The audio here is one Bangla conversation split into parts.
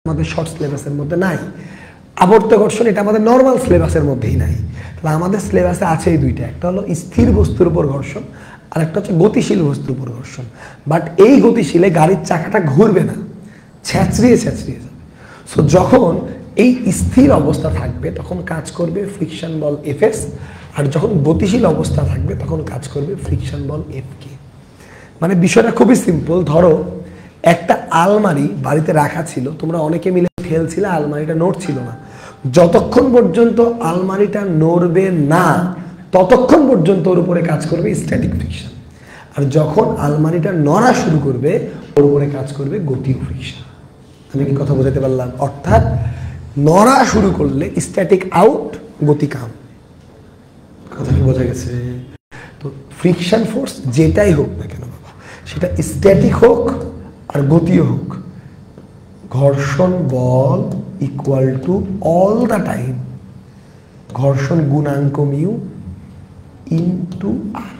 আমাদের শর্ট সিলেবাসের মধ্যে নাই। আবর্ত ঘর্ষণ এটা আমাদের নর্মাল সিলেবাসের মধ্যেই নাই। তাহলে আমাদের সিলেবাসে আছে এই দুইটা, একটা হলো স্থির বস্তুর উপর ঘর্ষণ আর একটা হচ্ছে গতিশীল বস্তুর উপর ঘর্ষণ। বাট এই গতিশীলে গাড়ির চাকাটা ঘুরবে না, ছেঁচড়িয়ে যাবে। সো যখন এই স্থির অবস্থা থাকবে তখন কাজ করবে ফ্রিকশন বল Fs, আর যখন গতিশীল অবস্থা থাকবে তখন কাজ করবে ফ্রিকশন বল Fk। মানে বিষয়টা খুবই সিম্পল। ধরো একটা আলমারি বাড়িতে রাখা ছিল, তোমরা অনেকে মিলে খেলছিলে, আলমারিটা নড়ছিল না। যতক্ষণ পর্যন্ত আলমারিটা নড়বে না ততক্ষণ পর্যন্ত ওর উপরে কাজ করবে স্ট্যাটিক ফ্রিকশন, আর যখন আলমারিটা নড়া শুরু করবে ওর উপরে কাজ করবে গতীয় ফ্রিকশন। আমি কি কথা বোঝাতে পারলাম? অর্থাৎ নড়া শুরু করলে স্ট্যাটিক আউট, গতি কাম। কথা কি বোঝা গেছে? তো ফ্রিকশন ফোর্স যেটাই হোক না কেন বাবা, সেটা স্ট্যাটিক হোক আর গতীয় হোক, ঘর্ষণ বল equal to all the time ঘর্ষণ গুণাঙ্ক মিউ ইনটু আর।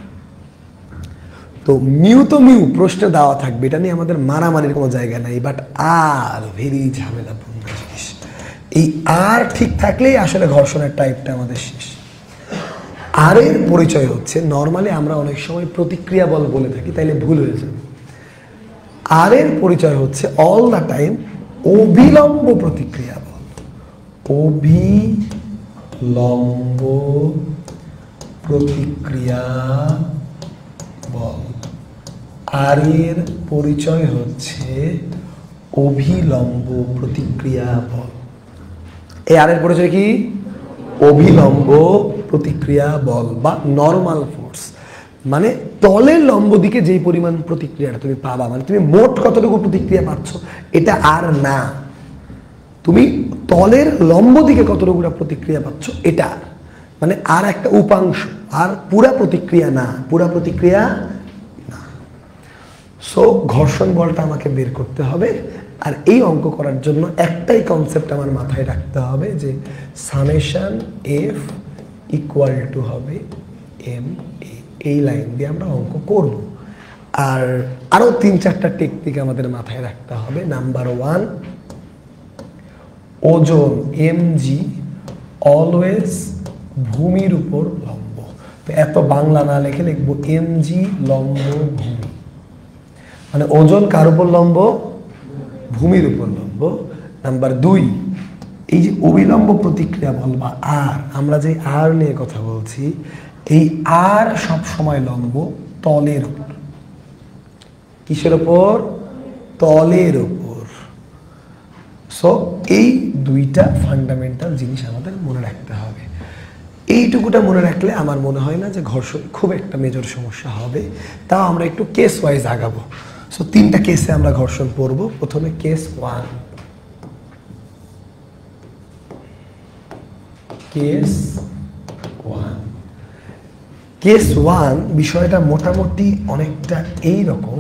তো মিউ তো মিউ প্রশ্নে দেওয়া থাকবে, এটা নিয়ে আমাদের মারামারির কোনো জায়গা নাই। বাট আর ভেরি ঝামেলাপূর্ণ জিনিস, এই আর ঠিক থাকলেই আসলে ঘর্ষণের টাইপটা আমাদের শেষ। আর এর পরিচয় হচ্ছে, নর্মালি আমরা অনেক সময় প্রতিক্রিয়া বল বলে থাকি, তাইলে ভুল হয়ে যাবে। আর এর পরিচয় হচ্ছে অল দ্য টাইম অভিলম্ব প্রতিক্রিয়া বল, অভিলম্ব প্রতিক্রিয়া বল। আর এর পরিচয় হচ্ছে অভিলম্ব প্রতিক্রিয়া বল। এই আর এর পরিচয় কি? অভিলম্ব প্রতিক্রিয়া বল বা নরমাল ফোর্স। মানে তলের লম্ব দিকে যেই পরিমাণ প্রতিক্রিয়াটা তুমি পাবা, মানে তুমি মোট কতটুকু প্রতিক্রিয়া পাচ্ছ এটা আর না, তুমি তলের লম্ব দিকে কতটুকু প্রতিক্রিয়া পাচ্ছ এটা, মানে আর একটা উপাংশ, আর পুরা প্রতিক্রিয়া না, পুরা প্রতিক্রিয়া না। সো ঘর্ষণ বলটা আমাকে বের করতে হবে, আর এই অঙ্ক করার জন্য একটাই কনসেপ্ট আমার মাথায় রাখতে হবে যে সামেশন এফ ইকুয়াল টু হবে এম এ। এই লাইন দিয়ে আমরা অঙ্ক করব। আর আরো 3-4টা টেকনিক আমাদের মাথায় রাখতে হবে। নাম্বার 1, ওজন mg অলওয়েজ ভূমির উপর লম্ব। তো এত বাংলা না লিখে লিখবো mg লম্ব ভূমি, মানে ওজন কার উপর লম্ব? ভূমির উপর লম্ব। নাম্বার 2, এই যে অবিলম্ব প্রতিক্রিয়া বল বা আর, আমরা যে আর নিয়ে কথা বলছি, এই আর সব সময় লম্ব তলের উপর। কিসের উপর? তলের উপর। সো এই দুইটা ফান্ডামেন্টাল জিনিস আমাদের মনে রাখতে হবে। এইটুকুটা মনে রাখলে আমার মনে হয় না যে ঘর্ষণ খুব একটা মেজর সমস্যা হবে। তাও আমরা একটু কেস ওয়াইজ আগাবো। সো 3টা কেসে আমরা ঘর্ষণ পড়বো। প্রথমে কেস 1। কেস 1 বিষয়টা মোটামুটি অনেকটা এই রকম।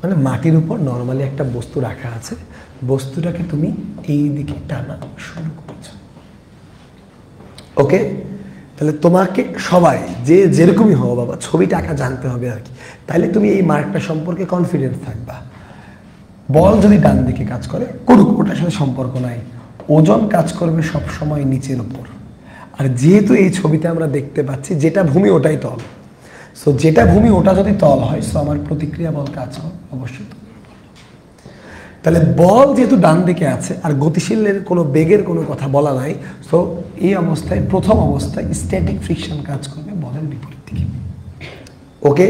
মানে মাটির উপর নর্মালি একটা বস্তু রাখা আছে, বস্তুটাকে তুমি এই দিকে টানা শুরু করেছো। ওকে, তাহলে তোমাকে সবাই যে যেরকমই হও বাবা, ছবিটা আঁকা জানতে হবে আর কি। তাহলে তুমি এই মার্কটা সম্পর্কে কনফিডেন্স থাকবা। বল যদি ডান দিকে কাজ করে করুক, ওটার সাথে সম্পর্ক নাই। ওজন কাজ করবে সব সময় নিচের উপর। আর যেহেতু এই ছবিতে আমরা দেখতে পাচ্ছি যেটা ভূমি ওটাই তল, সো যেটা ভূমি ওটা যদি তল হয়, সো আমার প্রতিক্রিয়া বল কাজ করে অবশ্যই। তাহলে বল যেহেতু ডান দিকে আছে আর গতিশীলের কোনো বেগের কোনো কথা বলা নাই, সো এই অবস্থায় প্রথম অবস্থায় স্ট্যাটিক ফ্রিকশন কাজ করবে বলের বিপরীত দিকে। ওকে,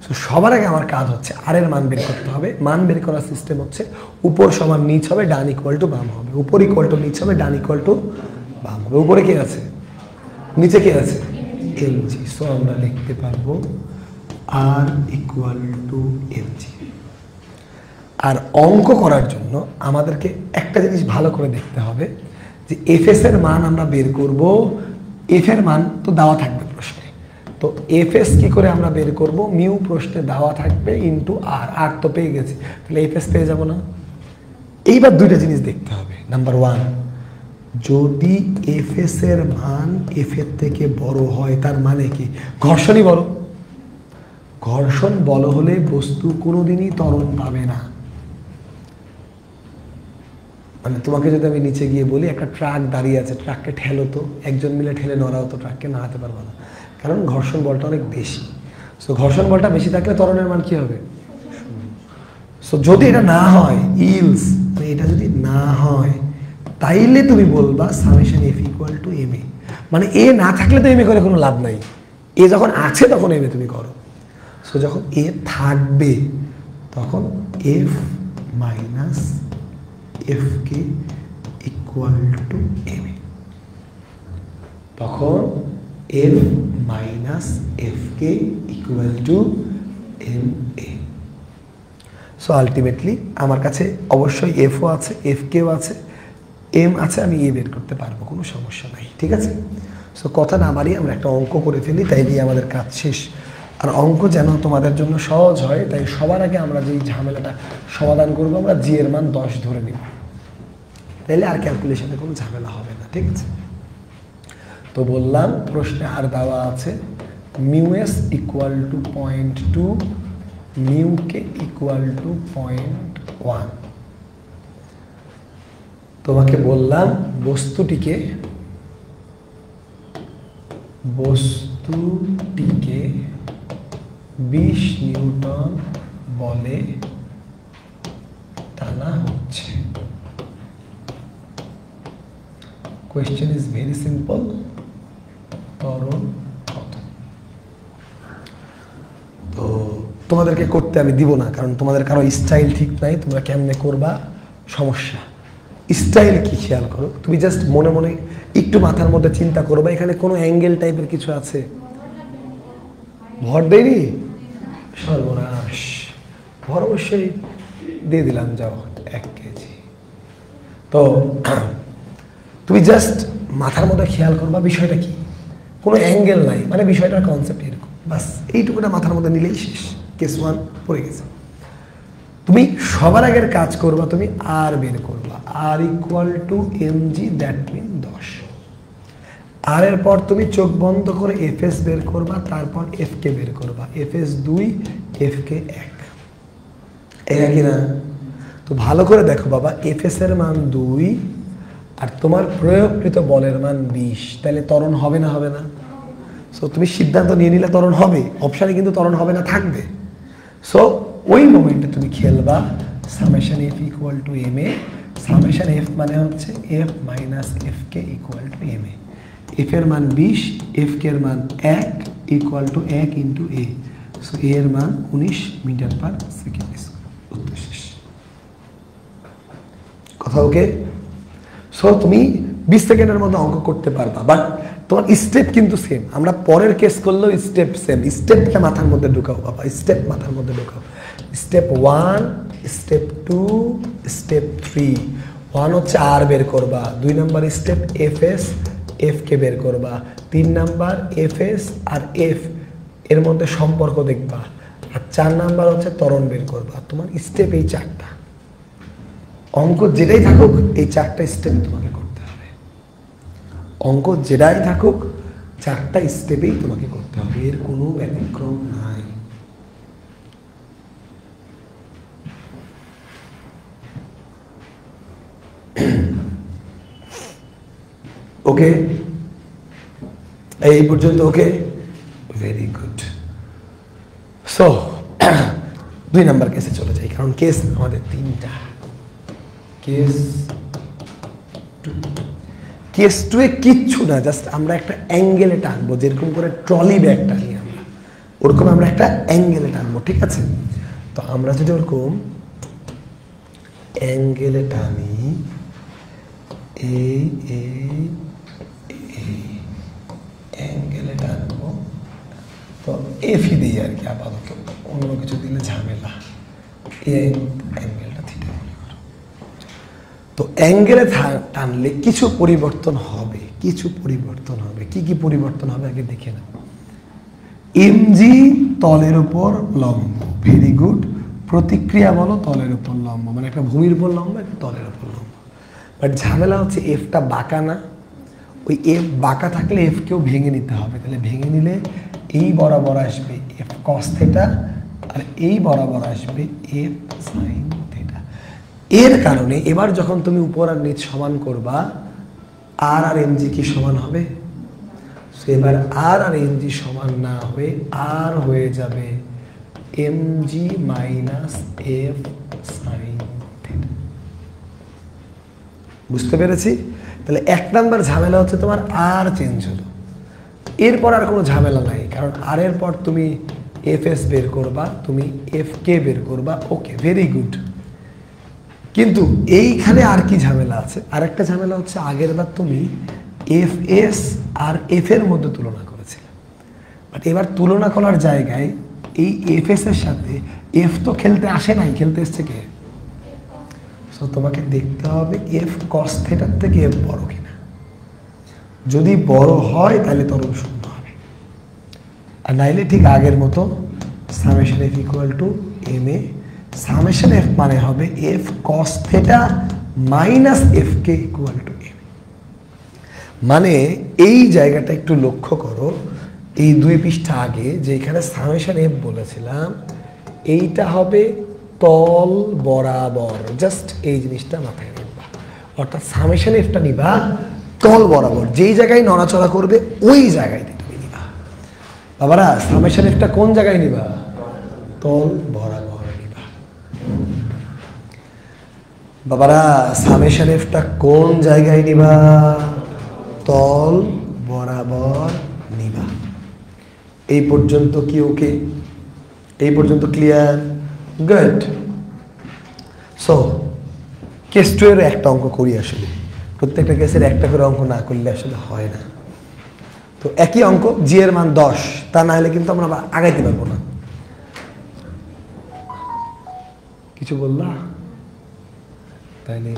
সো সবার আগে আমার কাজ হচ্ছে আর এর মান বের করতে হবে। মান বের করার সিস্টেম হচ্ছে উপর সমান নিচ হবে, ডান ইকুয়াল টু বাম হবে। উপর ইকুয়াল টু নিচ হবে, ডান ইকুয়াল টু বাম হবে। উপরে কে আছে? নিচে কে আছে? mg। সো আমরা লিখতে পারবো r ইকুয়াল টু mg। আর অঙ্ক করার জন্য আমাদেরকে একটা জিনিস ভালো করে দেখতে হবে যে fs এর মান আমরা বের করব। f এর মান তো দেওয়া থাকবে প্রশ্নে, তো fs কি করে আমরা বের করব? মিউ প্রশ্নে দেওয়া থাকবে ইনটু আর। আর তো পেয়ে গেছি, তাহলে fs পেয়ে যাব না? এইবার দুইটা জিনিস দেখতে হবে। নাম্বার 1, যদি fs এর মান f এর থেকে বড় হয় তার মানে কি? ঘর্ষণই বড়। ঘর্ষণ বল হলে বস্তু কোনোদিনই ত্বরণ পাবে না। মানে তোমাকে যদি আমি নিচে গিয়ে বলি একটা ট্রাক দাঁড়িয়ে আছে, ট্রাককে ঠেলো, তো একজন মিলে ঠেলে নড়াও, তো ট্রাককে নাড়াতে পারবে না, কারণ ঘর্ষণ বলটা অনেক বেশি। সো ঘর্ষণ বলটা বেশি থাকলে ত্বরণের মান কি হবে? সো যদি এটা না হয়, ইলস মানে এটা যদি না হয়, তাইলে তুমি বলবা summation F equal to M A. মানে এ না থাকলে তো এম এ করে কোনো লাভ নাই, এ যখন আছে তখন এম এ তুমি করো। সো যখন এ থাকবে তখন F minus F K equal to M A, তখন F minus F K equal to M A. So ultimately আমার কাছে অবশ্যই এফও আছে, এফ কেও আছে, এম আছে, আমি এ বের করতে পারবো, কোনো সমস্যা নাই, ঠিক আছে। সো কথা না বাড়িয়ে আমরা একটা অঙ্ক করে ফেলি, তাই দিয়ে আমাদের কাজ শেষ। আর অঙ্ক যেন তোমাদের জন্য সহজ হয়, তাই সবার আগে আমরা যেই ঝামেলাটা সমাধান করবো, আমরা জি এর মান 10 ধরে নিব, তাইলে আর ক্যালকুলেশনে কোনো ঝামেলা হবে না, ঠিক আছে। তো বললাম প্রশ্নে আর দেওয়া আছে mu S equal two 0.2, mu কে ইকুয়াল টু 0.1। তোমাকে বললাম বস্তুটিকে 20 নিউটন বলে টানা হচ্ছে। কোয়েশ্চেন ইজ ভেরি সিম্পল, ত্বরণ কত? তো তোমাদেরকে করতে আমি দিব না, কারণ তোমাদের কারো স্টাইল ঠিক নাই, তোমরা কেমনে করবা সমস্যা। স্টাইল কি খেয়াল করো, তুমি জাস্ট মনে মনে একটু মাথার মধ্যে চিন্তা করবা, এখানে কোনো অ্যাঙ্গেল টাইপের কিছু আছে? ভর দেয়নি? সর্বনাশ, ভর অবশ্যই দিয়ে দিলাম, যাও 1 কেজি। তো তুমি জাস্ট মাথার মধ্যে খেয়াল করবা বিষয়টা কি, কোনো অ্যাঙ্গেল নাই, মানে বিষয়টার কনসেপ্ট এরকম, বাস এইটুকুটা মাথার মধ্যে নিলেই শেষ, কেস 1 পড়ে গেছে। তুমি সবার আগের কাজ করবা, তুমি আর বের করবা, R equal to M G, that mean 10। আর এর পর তুমি চোখ বন্ধ করে এফ এস বের করবা, তারপর এফ কে বের করবা, এফ এস 2, এফ কে 1, একই না? তো ভালো করে দেখো বাবা, এফ এস এর মান 2 আর তোমার প্রয়োগকৃত বলের মান 20, তাহলে ত্বরণ হবে না? হবে না? সো তুমি সিদ্ধান্ত নিয়ে নিলে ত্বরণ হবে, অপশানে কিন্তু ত্বরণ হবে না, থাকবে। সো ওই মোমেন্টে তুমি খেলবা summation F equal to M A. Summation F মানে হচ্ছে F minus F K equal to M A. F এর মান 20, এফ কে এর মান 1 equal to 1 into A. So A এর মান 19 মিটার পার সেকেন্ড। উত্তর শেষ, কথা ওকে? সো তুমি 20 সেকেন্ডের মধ্যে অঙ্ক করতে পারবা, বাট তোমার স্টেপ কিন্তু সেম। আমরা পরের কেস করলেও স্টেপ সেম। স্টেপটা মাথার মধ্যে ঢুকাও বাবা, স্টেপ মাথার মধ্যে ঢুকাও। Step 1, step 2, step 3। 1 হচ্ছে আর বের করবা, 2 number step F S, F K বের করবা, 3 নাম্বার এফ এস আর এফ এর মধ্যে সম্পর্ক দেখবা, আর 4 নাম্বার হচ্ছে ত্বরণ বের করবা। তোমার স্টেপ এই 4টা, অঙ্ক যেটাই থাকুক এই 4টা স্টেপ তোমাকে করতে হবে। অঙ্ক যেটাই থাকুক 4টা স্টেপেই তোমাকে করতে হবে, এর কোনো ব্যতিক্রম নাই। ওকে, এই পর্যন্ত ওকে, ভেরি গুড। সো 2 নাম্বার কেসে চলে যাই, কারণ কেস আমাদের 3টা। কেস 2 এ কিচ্ছু না, জাস্ট আমরা একটা অ্যাঙ্গেলে টানবো, যেরকম করে ট্রলি ব্যাগ টানি আমরা, ওরকম আমরা একটা অ্যাঙ্গেলে টানবো, ঠিক আছে? তো আমরা যদি ওরকম অ্যাঙ্গেলে টানি, এই অ্যাঙ্গেলে টানবো, তো এফি দিই আর কি, আপাতত অন্য কিছু দিলে ঝামেলা। এই অ্যাঙ্গেলটা থিটা মনে করো। তো অ্যাঙ্গেলে টানলে কিছু পরিবর্তন হবে, কিছু পরিবর্তন হবে। কি কি পরিবর্তন হবে আগে দেখে নাও। এমজি তলের উপর লম্ব, ভেরি গুড। প্রতিক্রিয়া বলো তলের উপর লম্ব, মানে একটা ভূমির উপর লম্ব, একটা তলের উপর লম্ব। বাট ঝামেলা হচ্ছে এফটা বাঁকা না, ওই এফ বাঁকা থাকলে এফকেও ভেঙে নিতে হবে, তাহলে ভেঙে নিলে এই বরাবর আসবে এফ কস থিটা, আর এই বরাবর আসবে এফ সাইন থিটা। এর কারণে এবার যখন তুমি উপর আর নিচ সমান করবা, আর আর এমজি কি সমান হবে? এবার আর আর এমজি সমান না হয়ে আর হয়ে যাবে MG minus F sine theta. বুঝতে পেরেছি? তাহলে 1 নাম্বার ঝামেলা হচ্ছে তোমার আর চেঞ্জ হলো, এরপর আর কোনো ঝামেলা নাই, কারণ আর এর পর তুমি এফ এস বের করবা, তুমি এফ কে বের করবা, ওকে ভেরি গুড। কিন্তু এইখানে আর কি ঝামেলা আছে? আরেকটা ঝামেলা হচ্ছে আগের বার তুমি এফ এস আর এফ এর মধ্যে তুলনা করেছিলে, বাট এবার তুলনা করার জায়গায় এই এফ এস এর সাথে এফ তো খেলতে আসে নাই, খেলতে এসছে কে? সো তোমাকে দেখতে হবে এফ কস থিটার থেকে এফ বড় কিনা। যদি বড় হয় তাহলে ত্বরণ শূন্য হবে, আর নাইলে ঠিক আগের মতো summation F equal to M A, summation F মানে হবে F cos theta minus F K equal to M. মানে এই জায়গাটা একটু লক্ষ্য করো, এই 2 পৃষ্ঠা আগে যেখানে সামেশন এফ বলেছিলাম, এইটা হবে তল বরাবর, জাস্ট এই জিনিসটা মাথায় রাখবা। অর্থাৎ সামেশন এফটা নিবা তল বরাবর, যেই জায়গায় নড়াচড়া করবে ওই জায়গায় তুমি নিবা। বাবারা সামেশন এফটা কোন জায়গায় নিবা? তল বরাবর নিবা। বাবারা সামেশন এফটা কোন জায়গায় নিবা? তল বরাবর নিবা। এই পর্যন্ত কি ওকে? এই পর্যন্ত ক্লিয়ার? গুড। সো কেস 2 এর একটা অঙ্ক করি। আসলে প্রত্যেকটা কেসের একটা করে অঙ্ক না করলে আসলে হয় না। তো একই অঙ্ক, জি এর মান 10, তা না হলে কিন্তু আমরা আগাইতে পারবো না। কিছু বললা? তাইলে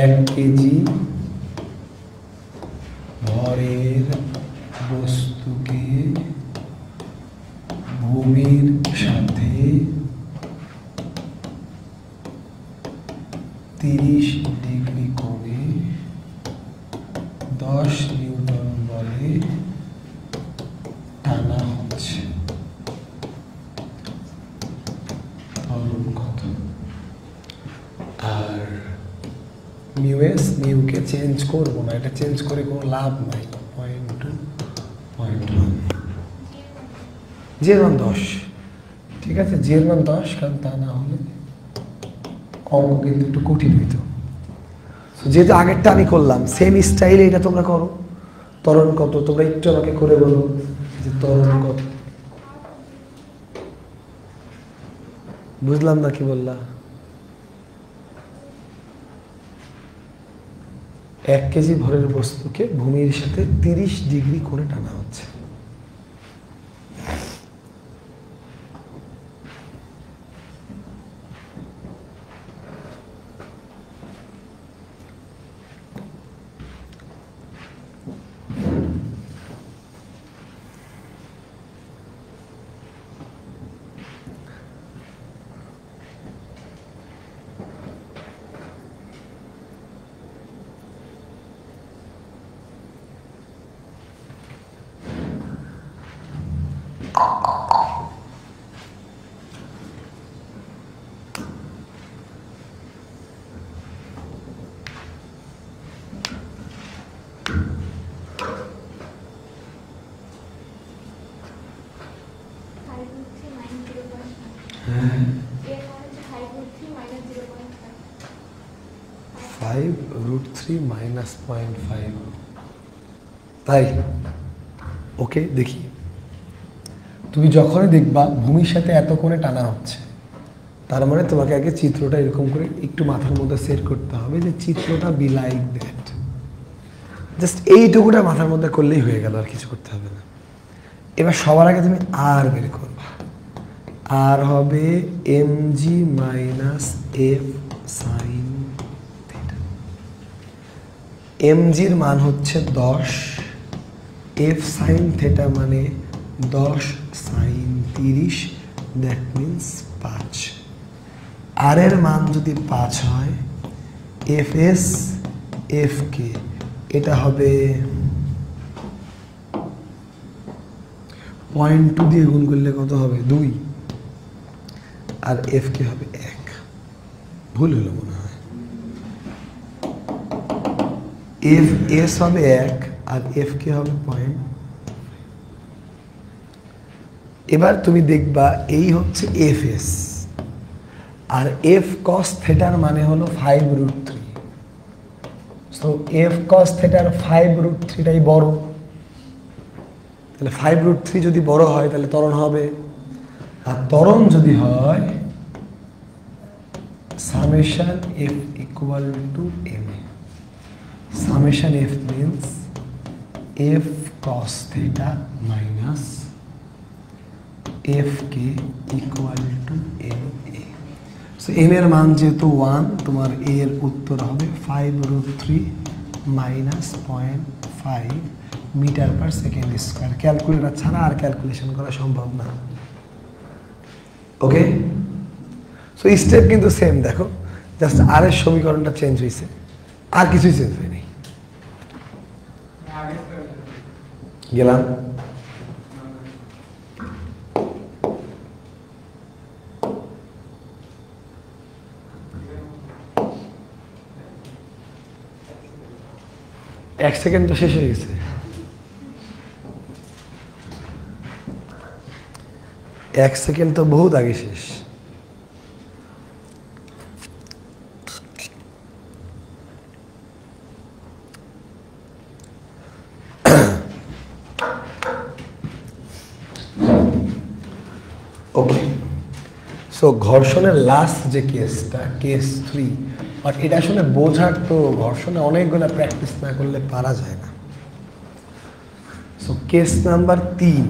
1 কেজি ভরের বস্তুকে ভূমির সাথে 30 ডিগ্রি কোণে 10 নিউটন বলে টানা হচ্ছে। ত্বরণ কত? আর মিউ এস, মিউকে চেঞ্জ করবো না, এটা চেঞ্জ করে কোনো লাভ নাই। 0.2 0.1, জি এর মান 10। ঠিক আছে, জি এর মান 10, কারণ তা না হলে অঙ্ক কিন্তু একটু কঠিন হইতো। যেহেতু আগেরটা আমি করলাম, সেম স্টাইলে এটা তোমরা করো। ত্বরণ কত? তোমরা একটু আমাকে করে বলো যে ত্বরণ কত। বুঝলাম না কি বললা? 1 কেজি ভরের বস্তুকে ভূমির সাথে 30 ডিগ্রি করে টানা হচ্ছে। -0.5 তাই ওকে দেখি। তুমি যখনই দেখবা ভূমির সাথে এত কোণে টানা হচ্ছে, তার মানে তোমাকে আগে চিত্রটা এরকম করে একটু মাথার মধ্যে সেট করতে হবে যে চিত্রটা বি লাইক দ্যাট। জাস্ট এইটুকুটা মাথার মধ্যে করলেই হয়ে গেল, আর কিছু করতে হবে না। এবার সবার আগে তুমি আর বের করবা, আর হবে MG minus F sine theta. এমজির মান হচ্ছে 10, এফ সাইন থিটা মানে 10 সাইন 30, দ্যাট মিনস 5। আর এর মান যদি 5 হয়, এফ এস এফ কে এটা হবে 0.2 দিয়ে গুণ করলে কত হবে 2, আর এফ কে হবে 1। ভুল হলো মনে হয়, এফ এস হবে 1 আর এফ কে হবে 0.। এবার তুমি দেখবা এই হচ্ছে এফ এস, আর এফ কস থেটার মানে হলো 5√3। সো এফ কস থেটার 5√3টাই বড়, তাহলে 5√3 যদি বড় হয় তাহলে ত্বরণ হবে, আর ত্বরণ যদি হয় summation F equal to M A. Summation F means F cos theta minus F K equal to M A. So M এর মান যেহেতু 1, তোমার এ এর উত্তর হবে 5√3 minus 0.5 meter per second square. Calculator ছাড়া আর ক্যালকুলেশন করা সম্ভব না। ওকে, সো স্টেপ কিন্তু সেম, দেখো জাস্ট আর এর সমীকরণটা চেঞ্জ হয়েছে, আর কিছুই চেঞ্জ হয়নি। গেলাম এক সেকেন্ড তো শেষ হয়ে গেছে। এক সেকেন্ড তো বহুত আগে শেষ। ওকে, সো ঘর্ষণের লাস্ট যে কেসটা, কেস 3, বাট এটা আসলে বোঝার তো ঘর্ষণে অনেকগুলো প্র্যাকটিস না করলে পারা যায় না। So case number 3,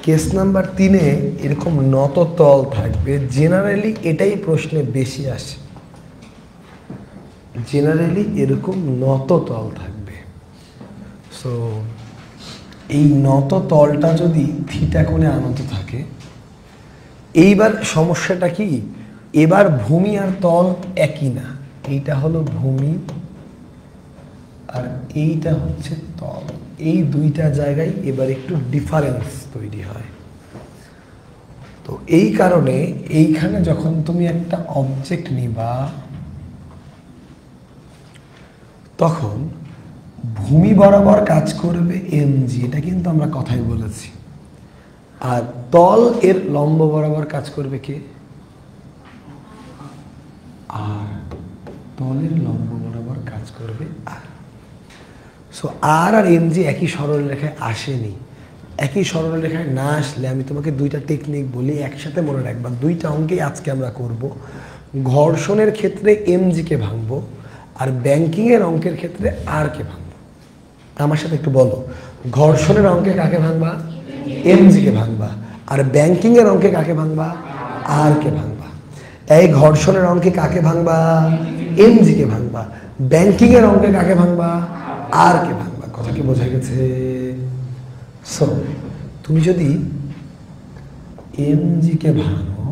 case number 3-এ এরকম নত তল থাকবে। জেনারেলি এটাই প্রশ্নে বেশি আসে, জেনারেলি এরকম নত তল থাকবে। সো এই নত তলটা যদি থিটা কোণে আনত থাকে, এইবার সমস্যাটা কি, এবার ভূমি আর তল একই না, এইটা হলো ভূমি আর এইটা হচ্ছে তল। এই দুইটা জায়গায় এবার একটু ডিফারেন্স তৈরি হয়। তো এই কারণে এইখানে যখন তুমি একটা অবজেক্ট নিবা, তখন ভূমি বরাবর কাজ করবে এমজি, এটা কিন্তু আমরা কথাই বলেছি, আর তল এর লম্ব বরাবর কাজ করবে কে, আর তলের লম্ব বরাবর কাজ করবে আর। সো আর আর এমজি একই সরলরেখায় আসেনি। একই সরলরেখায় না আসলে আমি তোমাকে দুইটা টেকনিক বলি, একসাথে মনে রাখবা। দুইটা অঙ্কেই আজকে আমরা করব। ঘর্ষণের ক্ষেত্রে এমজিকে ভাঙবো, আর ব্যাংকিংয়ের অঙ্কের ক্ষেত্রে আর কে ভাঙবো। আমার সাথে একটু বলো, ঘর্ষণের অঙ্কে কাকে ভাঙবা, এমজিকে ভাঙবা, আর ব্যাংকিংয়ের অঙ্কে কাকে ভাঙবা, আর কে ভাঙবা। এই ঘর্ষণের অঙ্কে কাকে ভাঙবা, এমজিকে ভাঙবা, ব্যাংকিংয়ের অঙ্কে কাকে ভাঙবা, আর কে ভাঙবা। কথা কি বোঝা গেছে? সো তুমি যদি এমজিকে ভাঙো,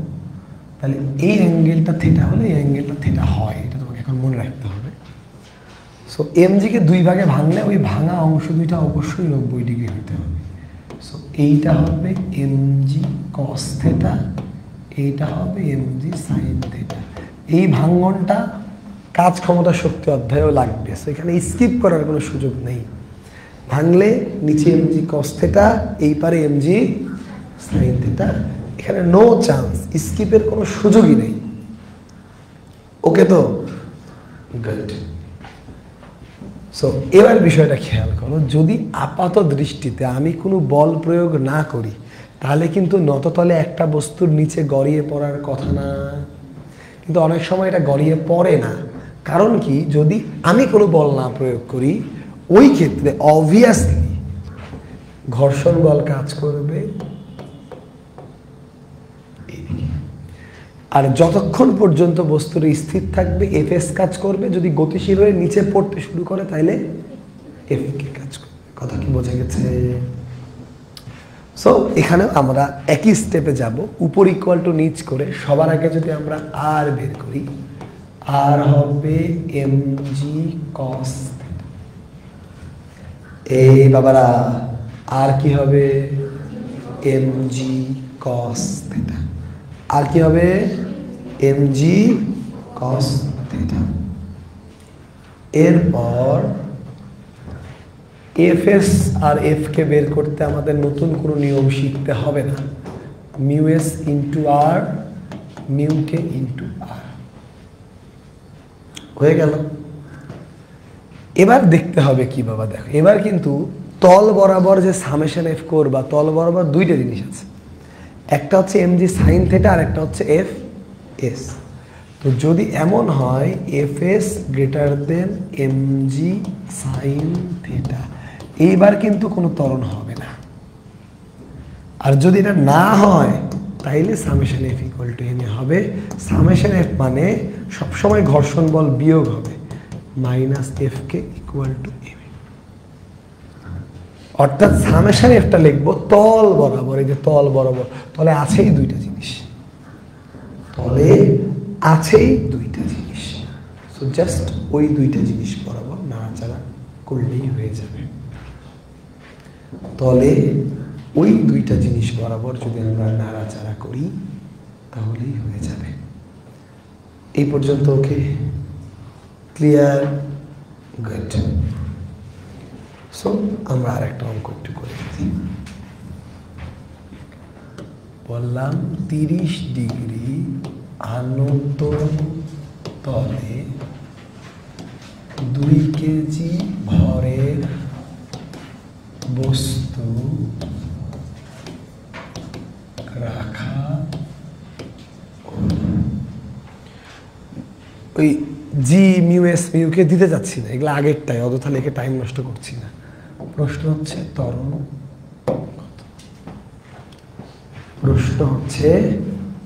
তাহলে এই অ্যাঙ্গেলটা থিটা হলে এই অ্যাঙ্গেলটা থিটা হয়, এটা তোমাকে এখন মনে রাখতে হবে। সো এমজিকে দুই ভাগে ভাঙলে ওই ভাঙা অংশ দুইটা অবশ্যই 90 ডিগ্রি হতে হবে। সো এইটা হবে এমজি কস থেটা, এইটা হবে এমজি সাইন থেটা। এই ভাঙ্গনটা কাজ ক্ষমতা শক্তি অধ্যায়ও লাগবে, সো এখানে স্কিপ করার কোনো সুযোগ নেই। ভাঙলে নিচে এমজি কস থেটা, এই পারে এমজি সাইন থেটা, এখানে নো চান্স, স্কিপের কোনো সুযোগই নেই। ওকে তো গুড। সো এবার বিষয়টা খেয়াল করো, যদি আপাত দৃষ্টিতে আমি কোনো বল প্রয়োগ না করি, তাহলে কিন্তু নততলে একটা বস্তুর নিচে গড়িয়ে পড়ার কথা না, কিন্তু অনেক সময় এটা গড়িয়ে পড়ে না। কারণ কি, যদি আমি কোনো বল না প্রয়োগ করি, ওই ক্ষেত্রে অবভিয়াসলি ঘর্ষণ বল কাজ করবে এইদিকে, আর যতক্ষণ পর্যন্ত বস্তুর স্থির থাকবে এফএস কাজ করবে। যদি গতিশীল হয়ে নিচে পড়তে শুরু করে তাহলে এফকে কাজ করবে। কথা কি বোঝা গেছে? সো এখানে আমরা একই স্টেপে যাব, উপর ইকুয়াল টু নিচ করে। সবার আগে যদি আমরা আর বের করি, আর হবে এমজি কস, এই বাবারা আর কি হবে mg cos theta, আর কি হবে mg cos theta। এরপর fs আর f কে বের করতে আমাদের নতুন কোনো নিয়ম শিখতে হবে না, মিউ এস ইন্টু আর মিউ কে ইন্টু আর হয়ে গেল। এবার দেখতে হবে কি বাবা, দেখো এবার কিন্তু তল বরাবর যে সামেশন এফ করবা, তল বরাবর দুইটা জিনিস আছে, একটা হচ্ছে mg sin থিটা আর একটা হচ্ছে fs। তো যদি এমন হয় fs greater than mg sin theta, এইবার কিন্তু কোনো ত্বরণ হবে না। আর যদি এটা না হয় তাইলে summation F equal to M A হবে। সামেশন এফ মানে সবসময় ঘর্ষণ বল বিয়োগ হবে, minus F K equal to M A. অর্থাৎ সামেশন এফটা লিখবো তল বরাবর, এই যে তল বরাবর, তলে আছেই দুইটা জিনিস, তলে আছেই দুইটা জিনিস। সো জাস্ট ওই দুইটা জিনিস বরাবর নাড়াচাড়া করলেই হয়ে যাবে। তলে ওই দুইটা জিনিস বরাবর যদি আমরা নাড়াচাড়া করি তাহলেই হয়ে যাবে। এই পর্যন্ত ওকে, ক্লিয়ার, গুড। সো আমরা আর একটা অঙ্ক একটু করে দিই। বললাম 30 ডিগ্রি আনত তলে 2 কেজি ভরের বস্তু রাখা, ওই জি মিউ এস মিউ কে দিতে যাচ্ছি না, এগুলো আগেরটাই, অযথা লিখে টাইম নষ্ট করছি না। প্রশ্ন হচ্ছে ত্বরণ কত, প্রশ্ন হচ্ছে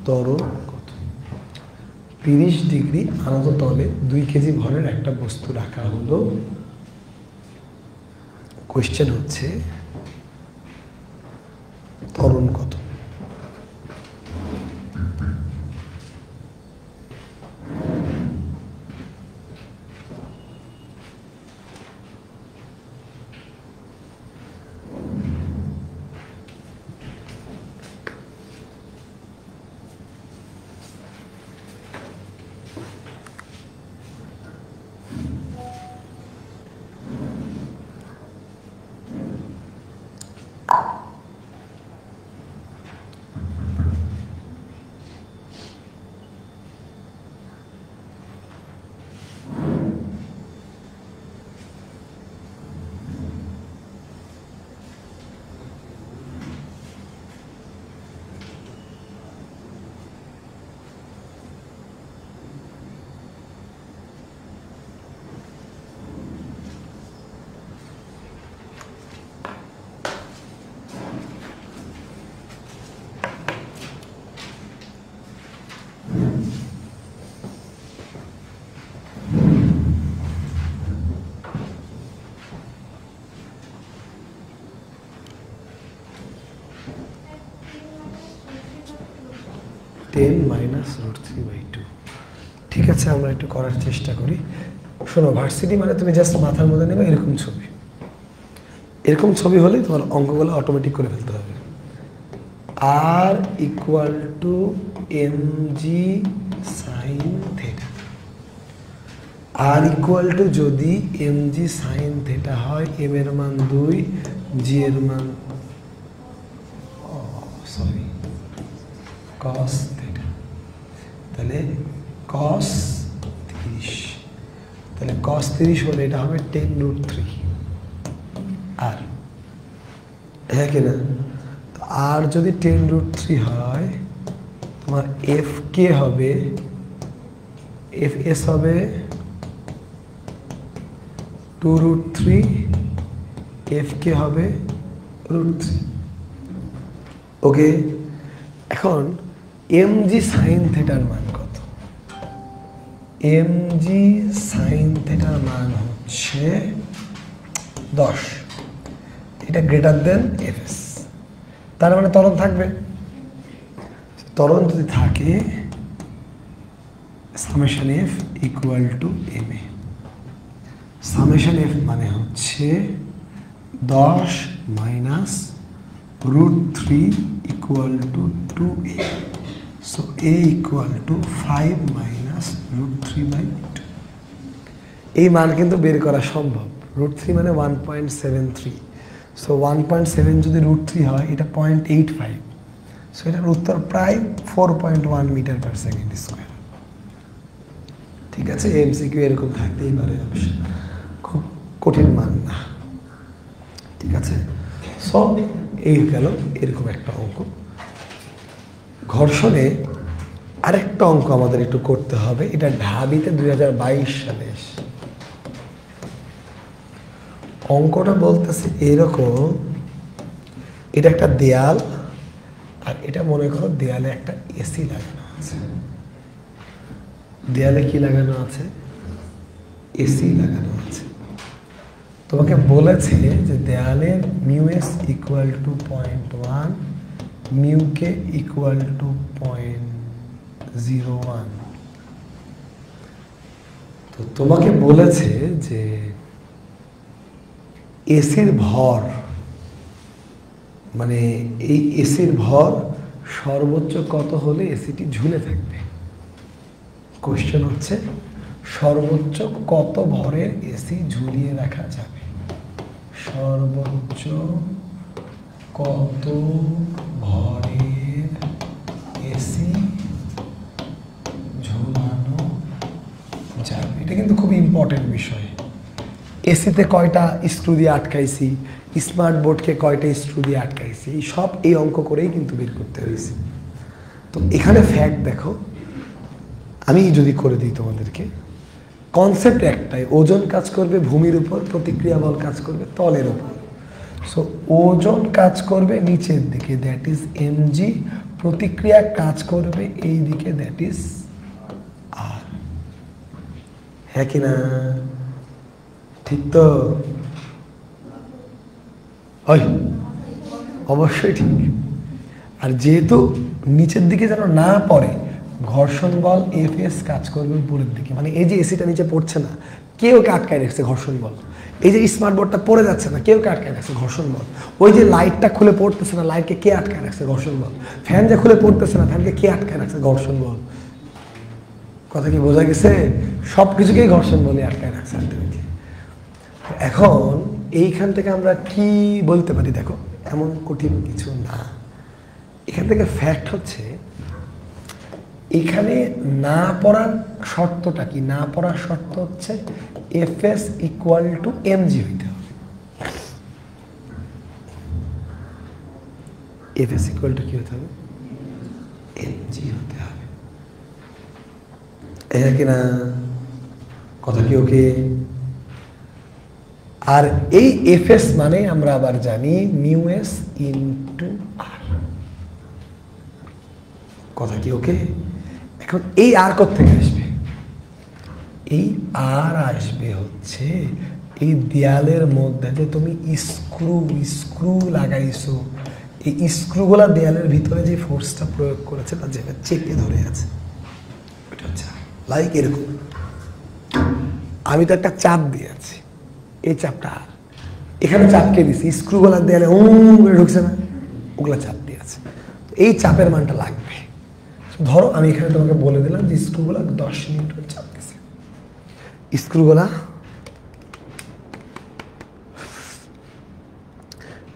ত্বরণ কত। 30 ডিগ্রি আনত তলে 2 কেজি ভরের একটা বস্তু রাখা হলো। কোয়েশ্চেন হচ্ছে ত্বরণ কত। (10 - √3/2) ঠিক আছে, আমরা একটু করার চেষ্টা করি। শোনো, ভার্সিটি মানে তুমি জাস্ট মাথার মধ্যে নেবে এরকম ছবি, এরকম ছবি হলেই তোমার অঙ্কগুলো অটোমেটিক করে ফেলতে হবে। R equal to mg sin theta, R equal to যদি mg sin থিটা হয়, m এর মান 2, g এর মান cos থিটা, তাহলে cos 30, তাহলে cos 30 হলে এটা হবে 10√3 আর, হ্যাঁ কিনা? আর যদি 10√3 হয়, তোমার এফ কে হবে, এফ এস হবে 2√3, এফ কে হবে √3। ওকে, এখন mg sin থিটার মান কত? mg sin থিটার মান হচ্ছে 10, এটা গ্রেটার দেন fs, তার মানে ত্বরণ থাকবে। ত্বরণ যদি থাকে, summation F equal to M A. Summation F মানে হচ্ছে 10 - √3 equal to 2a. So a equal to 5 minus √3/2. এই মান কিন্তু বের করা সম্ভব। √3 মানে 1.73, সো 1.7 যদি √3 হয় এটা 0.85, সো এটার উত্তর প্রায় 4.1 মিটার পার সেকেন্ড স্কোয়ার। ঠিক আছে, এমসিকিউ এরকম থাকতেই পারে, খুব কঠিন মান না। ঠিক আছে, সো এই গেল এরকম একটা অঙ্ক। ঘর্ষণে আরেকটা অঙ্ক আমাদের একটু করতে হবে, এটা ঢাবিতে 2022 সালে। অঙ্কটা বলতেছে এরকম, এটা একটা দেয়াল, আর এটা মনে করো দেয়ালে একটা এসি লাগানো আছে। দেয়ালে কি লাগানো আছে? এসি লাগানো আছে। তোমাকে বলেছে যে দেয়ালের μs equal to 0.1, μk equal to 0.01। তো তোমাকে বলেছে যে এসির ভর, মানে এই এসির ভর সর্বোচ্চ কত হলে এসিটি ঝুলে থাকবে। কোশ্চেন হচ্ছে সর্বোচ্চ কত ভরের এসি ঝুলিয়ে রাখা যাবে, সর্বোচ্চ কত ভরের এসি ঝুলানো যাবে। এটা কিন্তু খুব ইম্পর্টেন্ট বিষয়। এসিতে কয়টা স্ক্রু দিয়ে আটকাইছি, স্মার্ট বোর্ডকে কয়টা স্ক্রু দিয়ে আটকাইছি, এই সব এই অঙ্ক করেই কিন্তু বের করতে হয়েছে। তো এখানে ফ্যাক্ট দেখো, আমি যদি করে দিই তোমাদেরকে, কনসেপ্ট একটাই, ওজন কাজ করবে ভূমির উপর, প্রতিক্রিয়া বল কাজ করবে তলের উপর। সো ওজন কাজ করবে নিচের দিকে, দ্যাট ইজ mg, প্রতিক্রিয়া কাজ করবে এই দিকে, দ্যাট ইজ r। হ্যাঁ কি না? ঠিক তো? ওই অবশ্যই ঠিক। আর যেহেতু নিচের দিকে যেন না পড়ে, ঘর্ষণ বল Fs কাজ করবে উপরের দিকে, মানে এই যে এসিটা নিচে পড়ছে না, কে ওকে আটকায় রাখছে? ঘর্ষণ বল। এই যে স্মার্ট বোর্ডটা পড়ে যাচ্ছে না, কে ওকে আটকায় রাখছে? ঘর্ষণ বল। ওই যে লাইটটা খুলে পড়তেছে না, লাইটকে কে আটকায় রাখছে? ঘর্ষণ বল। ফ্যান যে খুলে পড়তেছে না, ফ্যানকে কে আটকায় রাখছে? ঘর্ষণ বল। কথা কি বোঝা গেছে? সব কিছুকেই ঘর্ষণ বলে আটকায় রাখছে আলটিমেটলি। এখন এইখান থেকে আমরা কি বলতে পারি? দেখো, এমন কঠিন কিছু না। এখান থেকে ফ্যাক্ট হচ্ছে, এখানে না পড়ার শর্তটা কি? না পড়ার শর্ত হচ্ছে Fs ইকুয়াল টু mg হইতে হবে। Fs ইকুয়াল টু কি হতে হবে? mg হতে হবে। এটা কিনা কথা কি ওকে? আর এই Fs মানে আমরা আবার জানি μs ইনটু r। কথা কি ওকে? এখন এই আর কোত্থেকে আসবে? এই আর আসবে হচ্ছে এই দেয়ালের মধ্যে যে তুমি স্ক্রু লাগাইছো, এই স্ক্রুগুলা দেয়ালের ভিতরে যে ফোর্সটা প্রয়োগ করেছে তা যেটা চেপে ধরে আছে, ওটা হচ্ছে লাইক এরকম। আমি তো একটা চাপ দিয়েছি, এই চাপটা আর এখানে চাপকে দিছি, স্ক্রুগুলা দেয়ালে করে ঢুকছে না, ওগুলা চাপ দিয়ে আছে। এই চাপের মানটা লাগবে। ধরো আমি এখানে তোমাকে বলে দিলাম যে স্ক্রুগুলা 10 নিউটন চাপ দিছে, স্ক্রুগুলা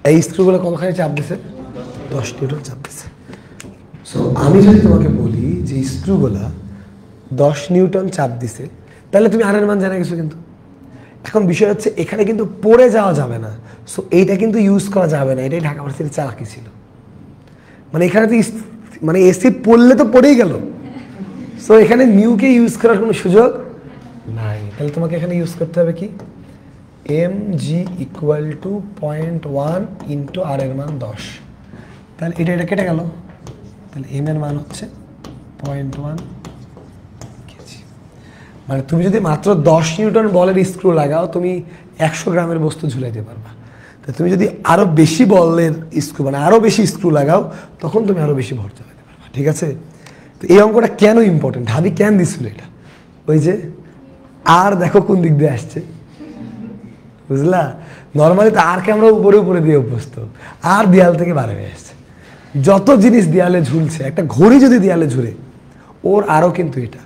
এই স্ক্রুগুলা কতখানি চাপ দিছে? 10 নিউটন চাপ দিছে। সো আমি যদি তোমাকে বলি যে স্ক্রুগুলা 10 নিউটন চাপ দিছে, তাহলে তুমি আর এর মান জানা গেছো। কিন্তু এখন বিষয় হচ্ছে এখানে কিন্তু পড়ে যাওয়া যাবে না, সো এইটা কিন্তু ইউজ করা যাবে না। এটাই ঢাকা ভার্সিটির চালাকি ছিল। মানে এখানে তো মানে এসি পড়লে তো পড়েই গেল, সো এখানে মিউকে ইউজ করার কোনো সুযোগ নাই। তাহলে তোমাকে এখানে ইউজ করতে হবে কি? mg ইকুয়াল টু 0.1 ইন্টু আর এর মান 10। তাহলে এটা কেটে গেল, তাহলে এম এর মান হচ্ছে 0.1 কেজি। মানে তুমি যদি মাত্র 10 নিউটন বলের স্ক্রু লাগাও, তুমি 100 গ্রামের বস্তু ঝুলাইতে পারবা। তা তুমি যদি আরো বেশি বলের স্ক্রু, মানে আরো বেশি স্ক্রু লাগাও, তখন তুমি আরো বেশি ভর চালাতে পারবা। ঠিক আছে? তো এই অঙ্কটা কেন ইম্পর্টেন্ট? ঢাবি কেন দিছিল এটা? ওই যে আর দেখো কোন দিক দিয়ে আসছে, বুঝলা? নর্মালি তো আর আমরা উপরে উপরে দিয়ে অভ্যস্ত, আর দেয়াল থেকে বার হয়ে আসছে। যত জিনিস দেয়ালে ঝুলছে, একটা ঘড়ি যদি দেয়ালে ঝুলে, ওর আরও কিন্তু এটা।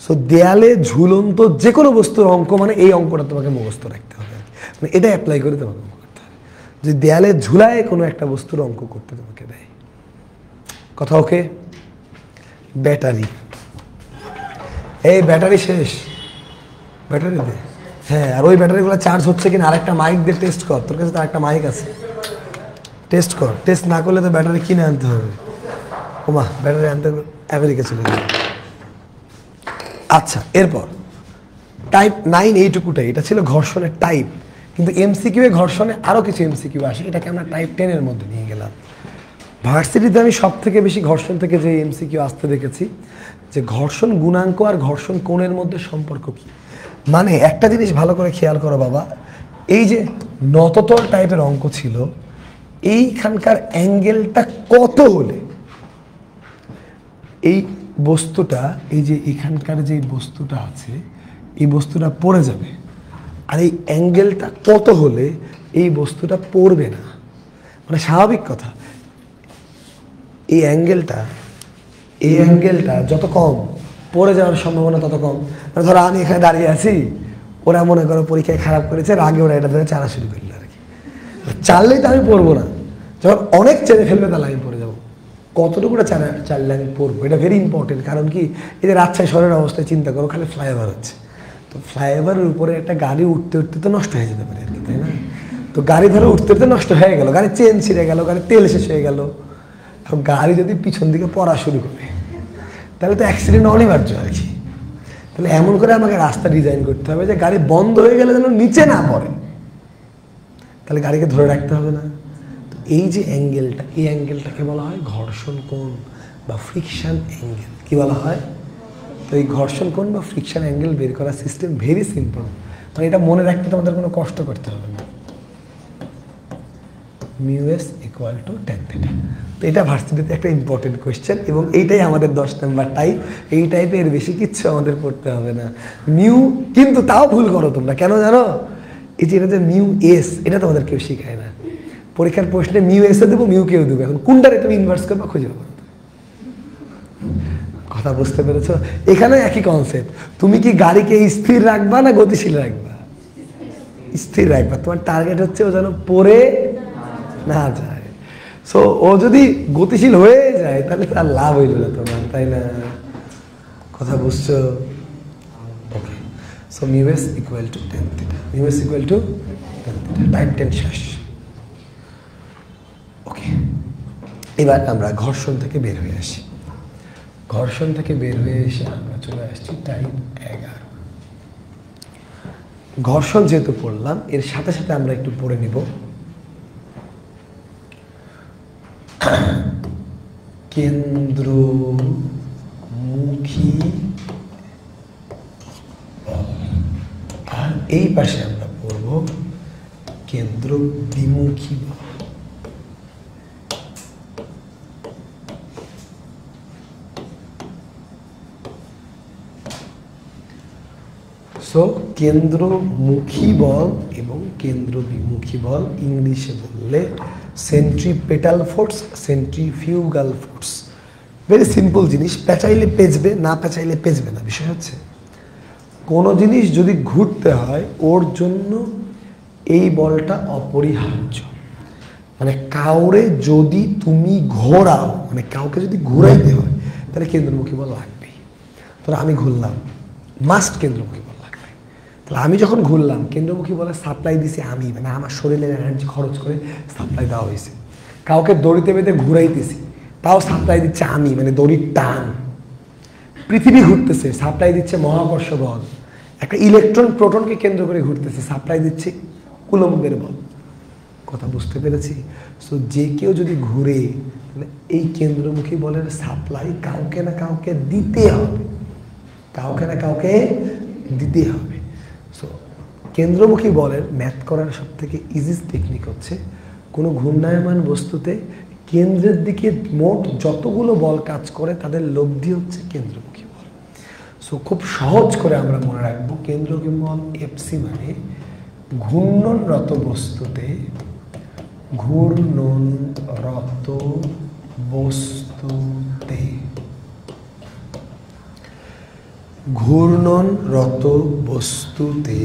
সো দেয়ালে ঝুলন্ত যে কোনো বস্তুর অঙ্ক মানে এই অঙ্কটা তোমাকে মুখস্থ রাখতে হবে, মানে এটা অ্যাপ্লাই করে তোমাকে অঙ্ক করতে হবে। যে দেয়ালে ঝুলায় কোনো একটা বস্তুর অঙ্ক করতে তোমাকে দেয়। কথা ওকে? ব্যাটারি, এই ব্যাটারি শেষ, ব্যাটারি দে। হ্যাঁ, আর ওই ব্যাটারিগুলো চার্জ হচ্ছে কিনা আরেকটা মাইক দিয়ে টেস্ট কর। তোর কাছে তো আরেকটা মাইক আছে, টেস্ট কর। টেস্ট না করলে তো ব্যাটারি কিনে আনতে হবে। ওমা, ব্যাটারি আনতে আমেরিকা চলে যাবে। আচ্ছা, এরপর টাইপ 9 এইটুকুটাই, এটা ছিল ঘর্ষণের টাইপ। কিন্তু এমসিকিউ এ ঘর্ষণে আরও কিছু এমসিকিউ আসে, এটাকে আমরা টাইপ 10 এর মধ্যে নিয়ে গেলাম। ভার্সিটিতে আমি সব থেকে বেশি ঘর্ষণ থেকে যে এমসিকিউ আসতে দেখেছি, যে ঘর্ষণ গুণাঙ্ক আর ঘর্ষণ কোণের মধ্যে সম্পর্ক কি। মানে একটা জিনিস ভালো করে খেয়াল করো বাবা, এই যে নততল টাইপের অঙ্ক ছিল, এইখানকার অ্যাঙ্গেলটা কত হলে এই বস্তুটা, এই যে এখানকার যে বস্তুটা আছে, এই বস্তুটা পড়ে যাবে, আর এই অ্যাঙ্গেলটা কত হলে এই বস্তুটা পড়বে না। মানে স্বাভাবিক কথা, এই অ্যাঙ্গেলটা যত কম, পড়ে যাওয়ার সম্ভাবনা তত কম। মানে ধরো আমি এখানে দাঁড়িয়ে আছি, ওরা মনে করো পরীক্ষায় খারাপ করেছে, আগে ওরা এটা ধরে চালা শুরু করলো আর কি। চাললেই তো আমি পড়বো না, যখন অনেক চেনে ফেলবে তাহলে আমি পড়ে যাবো। কতটুকুটা চাললে আমি পড়বো, এটা ভেরি ইম্পর্টেন্ট। কারণ কি, এই যে রাজশাহী শহরের অবস্থায় চিন্তা করো, খালি ফ্লাইওভার হচ্ছে, তো ফ্লাইওভারের উপরে একটা গাড়ি উঠতে উঠতে তো নষ্ট হয়ে যেতে পারে আর কি, তাই না? তো গাড়ি ধরে উঠতে উঠতে নষ্ট হয়ে গেল, গাড়ির চেন ছিঁড়ে গেল, গাড়ির তেল শেষ হয়ে গেল। এখন গাড়ি যদি পিছন দিকে পড়া শুরু করে, তাহলে তো অ্যাক্সিডেন্ট অনিবার্য আর কি। তাহলে এমন করে আমাকে রাস্তা ডিজাইন করতে হবে যে গাড়ি বন্ধ হয়ে গেলে যেন নিচে না পড়ে, তাহলে গাড়িকে ধরে রাখতে হবে না। তো এই যে অ্যাঙ্গেলটা, এই অ্যাঙ্গেলটাকে বলা হয় ঘর্ষণ কোণ বা ফ্রিকশন অ্যাঙ্গেল। কি বলা হয়? তো এই ঘর্ষণ কোণ বা ফ্রিকশন অ্যাঙ্গেল বের করার সিস্টেম ভেরি সিম্পল, মানে এটা মনে রাখতে তোমাদের কোনো কষ্ট করতে হবে না। μs = tan θ। তো এটা ভার্সিটিতে একটা ইম্পর্টেন্ট কোয়েশ্চেন, এবং এইটাই আমাদের 10 নাম্বার টাইপ। এই টাইপের বেশি কিচ্ছু আমাদের পড়তে হবে না। মিউ, কিন্তু তাও ভুল করো তোমরা, কেন জানো? এই যে এটা যে μs, এটা তোমাদের কেউ শেখায় না। পরীক্ষার প্রশ্নে μs দেবো, মিউ কেউ দেবো, এখন কোনটারে তুমি ইনভার্স করবা খুঁজে পাবো। কথা বুঝতে পেরেছো? এখানে একই কনসেপ্ট। তুমি কি গাড়িকে স্থির রাখবা না গতিশীল রাখবা? স্থির রাখবা। তোমার টার্গেট হচ্ছে ও যেন পড়ে না যায়। সো ও যদি গতিশীল হয়ে যায় তাহলে তার লাভ হইল না তোমার, তাই না? কথা বুঝছো? Okay, so μs = tan θ। μs = tan θ। Type 10 শেষ। ওকে, এবার আমরা ঘর্ষণ থেকে বের হয়ে আসি। ঘর্ষণ থেকে বের হয়ে এসে আমরা চলে আসছি টাইপ 11। ঘর্ষণ যেহেতু পড়লাম, এর সাথে সাথে আমরা একটু পড়ে নিব কেন্দ্রমুখী, আর এই পাশে আমরা পড়ব কেন্দ্র বিমুখী বল। সো কেন্দ্রমুখী বল এবং কেন্দ্র বিমুখী বল ইংলিশে বললে centripetal force, centrifugal force. Very simple জিনিস, পেঁচাইলে পেঁচবে, না পেঁচাইলে পেঁচবে না। বিষয় হচ্ছে কোনো জিনিস যদি ঘুরতে হয়, ওর জন্য এই বলটা অপরিহার্য। মানে কাউরে যদি তুমি ঘোরাও, মানে কাউকে যদি ঘুরাইতে হয়, তাহলে কেন্দ্রমুখী বল লাগবেই। ধরো আমি ঘুরলাম, মাস্ট কেন্দ্রমুখী বল লাগবে। তাহলে আমি যখন ঘুরলাম, কেন্দ্রমুখী বলে সাপ্লাই দিছি আমি, মানে আমার শরীরের এনার্জি খরচ করে সাপ্লাই দেওয়া হয়েছে। কাউকে দড়িতে বেঁধে ঘুরাইতেছি, তাও সাপ্লাই দিচ্ছে আমি, মানে দড়ির টান। পৃথিবী ঘুরতেছে, সাপ্লাই দিচ্ছে মহাকর্ষ বল। একটা ইলেকট্রন প্রোটনকে কেন্দ্র করে ঘুরতেছে, সাপ্লাই দিচ্ছে কুলম্বের বল। কথা বুঝতে পেরেছি? সো যে কেউ যদি ঘুরে, তাহলে এই কেন্দ্রমুখী বলের সাপ্লাই কাউকে না কাউকে দিতে হবে, কাউকে না কাউকে দিতে হবে। সো কেন্দ্রমুখী বলের ম্যাথ করার সব থেকে ইজিস্ট টেকনিক হচ্ছে, কোনো ঘূর্ণায়মান বস্তুতে কেন্দ্রের দিকে মোট যতগুলো বল কাজ করে তাদের লব্ধি হচ্ছে কেন্দ্রমুখী বল। সো খুব সহজ করে আমরা মনে রাখবো, কেন্দ্রমুখী বল এফসি মানে ঘূর্ণনরত বস্তুতে ঘূর্ণনরত বস্তুতে ঘূর্ণনরত বস্তুতে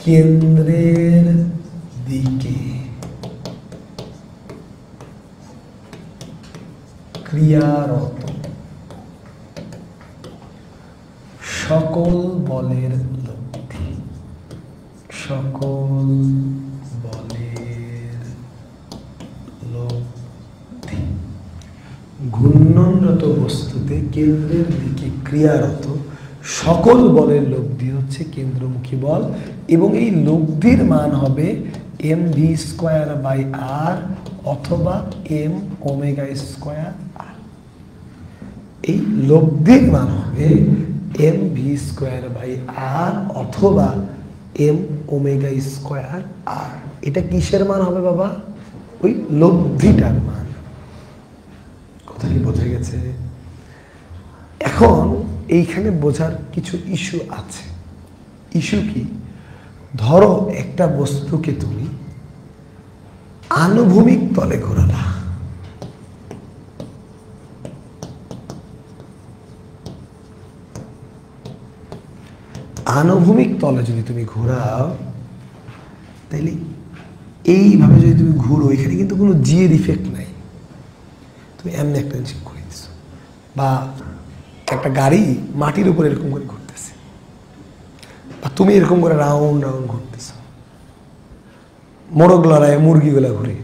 কেন্দ্রের দিকে ক্রিয়ারত সকল বলের লব্ধি সকল বলের লব্ধি ঘূর্ণনরত বস্তুতে কেন্দ্রের দিকে ক্রিয়ারত সকল বলের লব্ধি হচ্ছে কেন্দ্রমুখী বল এবং এই লব্ধির মান হবে mv²/r অথবা m ওমেগা স্কয়ার r। এই লব্ধির মান হবে mv²/r অথবা m ওমেগা স্কয়ার r। এটা কিসের মান হবে বাবা? ওই লব্ধিটার মান। কথা কি বোঝা গেছে? এখন এইখানে বোঝার কিছু ইস্যু আছে। ইস্যু কি? ধরো একটা বস্তুকে তুমি আনুভূমিক তলে ঘোরালা, আনুভূমিক তলে যদি তুমি ঘোরাও তাইলে এইভাবে যদি তুমি ঘুরো, এখানে কিন্তু কোনো জিয়ের ইফেক্ট নাই, তুমি এমনি একটা জিনিস ঘুরে দিছো। বা একটা গাড়ি মাটির উপর এরকম করে ঘুরতেছে, বা তুমি এরকম করে রাউন্ড রাউন্ড ঘুরতেছ, মোরগ লড়ায় মুরগিগুলা ঘুরে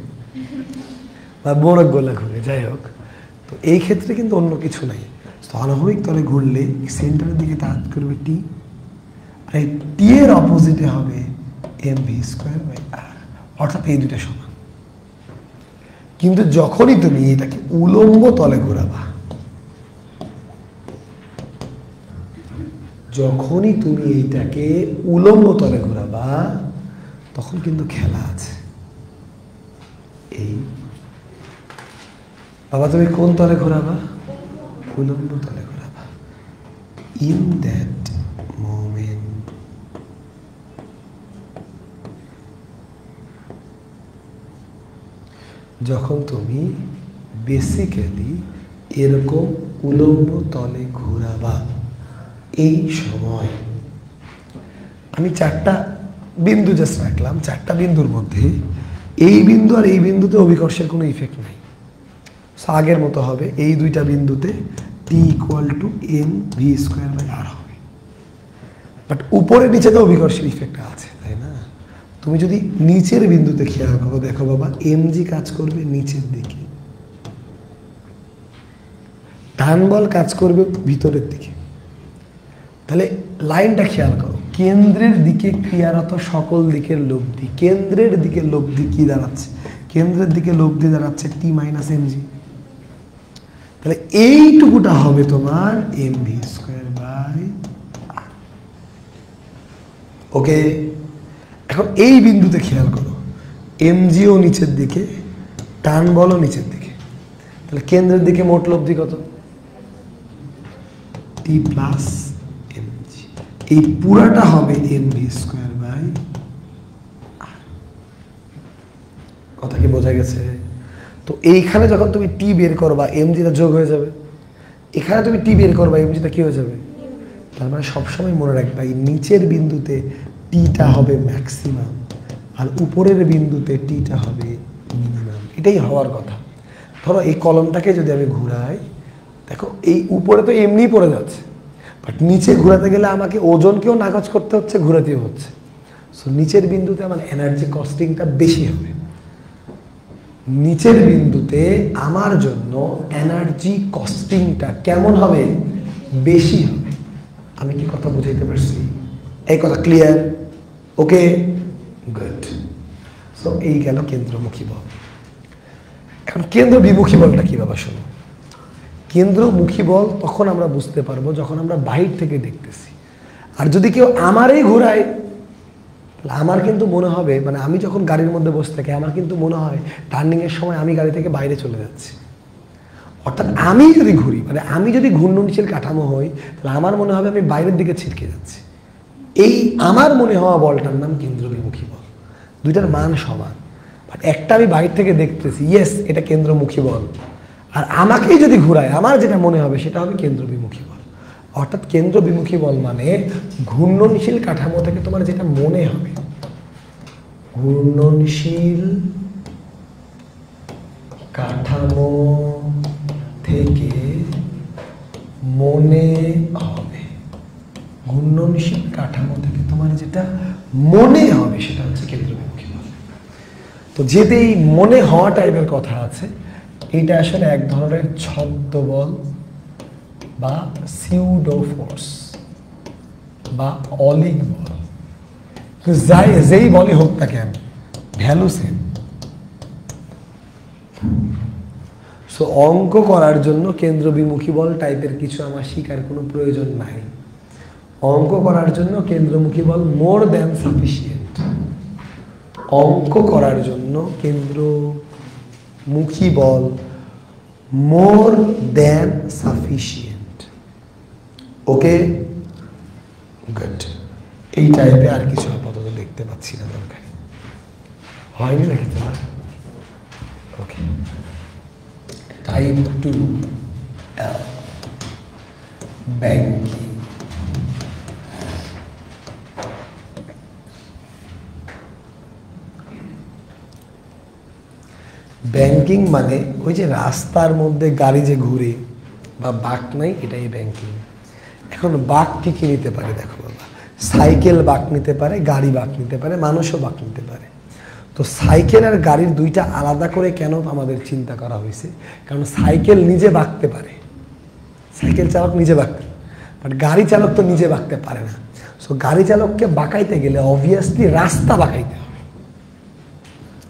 বা মোরগ গোলা ঘুরে, যাই হোক। তো এই ক্ষেত্রে কিন্তু অন্য কিছু নাই। তো আনুভূমিক তলে ঘুরলে সেন্টারের দিকে তাহাত করবে টি, আর এই টি এর অপোজিটে হবে mv²/r, অর্থাৎ এই দুইটা সমান। কিন্তু যখনই তুমি এটাকে উলম্ব তলে ঘোরাবা, যখনই তুমি এইটাকে উলম্ব তলে ঘোরাবা তখন কিন্তু খেলা আছে। এই বাবা তুমি কোন তলে ঘোরাবা? উলম্ব তলে ঘোরাবা। ইন দ্যাট মোমেন্ট যখন তুমি বেসিক্যালি এরকম উলম্ব তলে ঘোরাবা, এই সময় আমি চারটা বিন্দু জাস্ট রাখলাম। চারটা বিন্দুর মধ্যে এই বিন্দু আর এই বিন্দুতে অভিকর্ষের কোনো ইফেক্ট নাই। আগের মতো হবে, এই দুইটা বিন্দুতে টি ইকুয়াল টু mv²/r হবে। বাট উপরে নিচে তো অভিকর্ষের ইফেক্ট আছে, তাই না? তুমি যদি নিচের বিন্দুতে খেয়াল করো, দেখো বাবা mg কাজ করবে নিচের দিকে, টান বল কাজ করবে ভিতরের দিকে। তাহলে লাইনটা খেয়াল করো, কেন্দ্রের দিকে ক্রিয়ারত সকল দিকের লব্ধি। কেন্দ্রের দিকে লব্ধি কি দাঁড়াচ্ছে? কেন্দ্রের দিকে লব্ধি দাঁড়াচ্ছে টি মাইনাস mg। তাহলে এইটুকুটা হবে তোমার mv²/r। ওকে, এখন এই বিন্দুতে খেয়াল করো, mgও নিচের দিকে, টান বলও নিচের দিকে। তাহলে কেন্দ্রের দিকে মোট লব্ধি কত? টি প্লাস mg। এই পুরাটা হবে mv²/r। কথা কি বোঝা গেছে? তো এইখানে যখন তুমি টি বের করবা mgটা যোগ হয়ে যাবে, এখানে তুমি টি বের করবা mgটা কি হয়ে যাবে। তার মানে সবসময় মনে রাখবা এই নিচের বিন্দুতে টিটা হবে ম্যাক্সিমাম আর উপরের বিন্দুতে টিটা হবে মিনিমাম। এটাই হওয়ার কথা। ধরো এই কলমটাকে যদি আমি ঘুরাই, দেখো এই উপরে তো এমনি পড়ে যাচ্ছে, বাট নিচে ঘোরাতে গেলে আমাকে ওজনকেও নাকচ করতে হচ্ছে, ঘোরাতেও হচ্ছে। সো নিচের বিন্দুতে আমার এনার্জি কস্টিংটা বেশি হবে। নিচের বিন্দুতে আমার জন্য এনার্জি কস্টিংটা কেমন হবে? বেশি হবে। আমি কি কথা বুঝাইতে পারছি? এই কথা ক্লিয়ার? ওকে, গুড। সো এই গেল কেন্দ্রমুখী বল। এখন কেন্দ্র বিমুখী বলটা কি বাবা? শোনো, কেন্দ্রমুখী বল তখন আমরা বুঝতে পারবো যখন আমরা বাহির থেকে দেখতেছি। আর যদি কেউ আমারই ঘোরায়, আমার কিন্তু মনে হবে, মানে আমি যখন গাড়ির মধ্যে বসে থাকি আমার কিন্তু মনে হয় টার্নিংয়ের সময় আমি গাড়ি থেকে বাইরে চলে যাচ্ছি। অর্থাৎ আমি যদি ঘুরি, মানে আমি যদি ঘূর্ণনশীল কাঠামো হই, তাহলে আমার মনে হবে আমি বাইরের দিকে ছিটকে যাচ্ছি। এই আমার মনে হওয়া বলটার নাম কেন্দ্রবিমুখী বল। দুইটার মান সমান, বাট একটা আমি বাইরে থেকে দেখতেছি, ইয়েস এটা কেন্দ্রমুখী বল, আর আমাকেই যদি ঘুরায় আমার যেটা মনে হবে সেটা হবে কেন্দ্রবিমুখী বল। অর্থাৎ কেন্দ্রবিমুখী বল মানে ঘূর্ণনশীল কাঠামো থেকে তোমার যেটা মনে হবে, ঘূর্ণনশীল কাঠামো থেকে মনে হবে, ঘূর্ণনশীল কাঠামো থেকে তোমার যেটা মনে হবে সেটা হচ্ছে কেন্দ্রবিমুখী বল। তো যেহেতু এই মনে হওয়া টাইপের কথা আছে, এটা আসলে এক ধরনের ছদ্ম বল বা সিউডো ফোর্স বা অলিক বল, যেই বলে হোক না কেন ভ্যালু সেম। সো অঙ্ক করার জন্য কেন্দ্রবিমুখী বল টাইপের কিছু আমার শিখার কোনো প্রয়োজন নাই। অঙ্ক করার জন্য কেন্দ্রমুখী বল মোর দ্যান সাফিসিয়েন্ট। অঙ্ক করার জন্য কেন্দ্রমুখী বল মোর দ্যান সাফিসিয়েন্ট। ওকে, গুড। এই টাইপে আর কিছু আপাতত দেখতে পাচ্ছি না, দরকার হয়নি নাকি তোমার? ওকে, টাইপ 2 ব্যাংকিং। ব্যাংকিং মানে ওই যে রাস্তার মধ্যে গাড়ি যে ঘুরে বা বাঁক নাই, এটাই ব্যাংকিং। এখন বাঁক কি কি নিতে পারে দেখো বাবা, সাইকেল বাঁক নিতে পারে, গাড়ি বাঁক নিতে পারে, মানুষও বাঁক নিতে পারে। তো সাইকেল আর গাড়ির দুইটা আলাদা করে কেন আমাদের চিন্তা করা হয়েছে? কারণ সাইকেল নিজে বাঁকতে পারে, সাইকেল চালক নিজে বাঁকতে, বাট গাড়ি চালক তো নিজে বাঁকতে পারে না। সো গাড়ি চালককে বাঁকাইতে গেলে অবভিয়াসলি রাস্তা বাঁকাইতে হবে।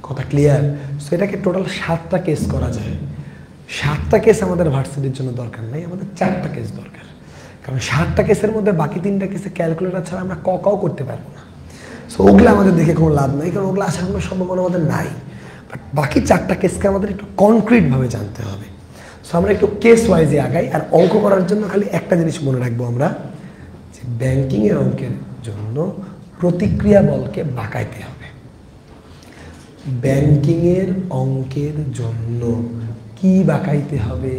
কথা ক্লিয়ার? সো এটাকে টোটাল 7টা কেস করা যায়। 7টা কেস আমাদের ভার্সিটির জন্য দরকার নাই, আমাদের 4টা কেস দরকার। কারণ 7টা কেসের মধ্যে বাকি 3টা কেসে ক্যালকুলেটর ছাড়া আমরা কও করতে পারবো না। সো ওগুলো আমাদের দেখে কোনো লাভ নাই, কারণ ওগুলো আসার কোনো সম্ভাবনা আমাদের নাই। বাট বাকি 4টা কেসকে আমাদের একটু কনক্রিটভাবে জানতে হবে। সো আমরা একটু কেস ওয়াইজে আগাই। আর অঙ্ক করার জন্য খালি একটা জিনিস মনে রাখবো আমরা, যে ব্যাংকিংয়ের অঙ্কের জন্য প্রতিক্রিয়া বলকে বাঁকাইতে হবে। ব্যাংকিংয়ের অঙ্কের জন্য কি বাঁকাইতে হবে?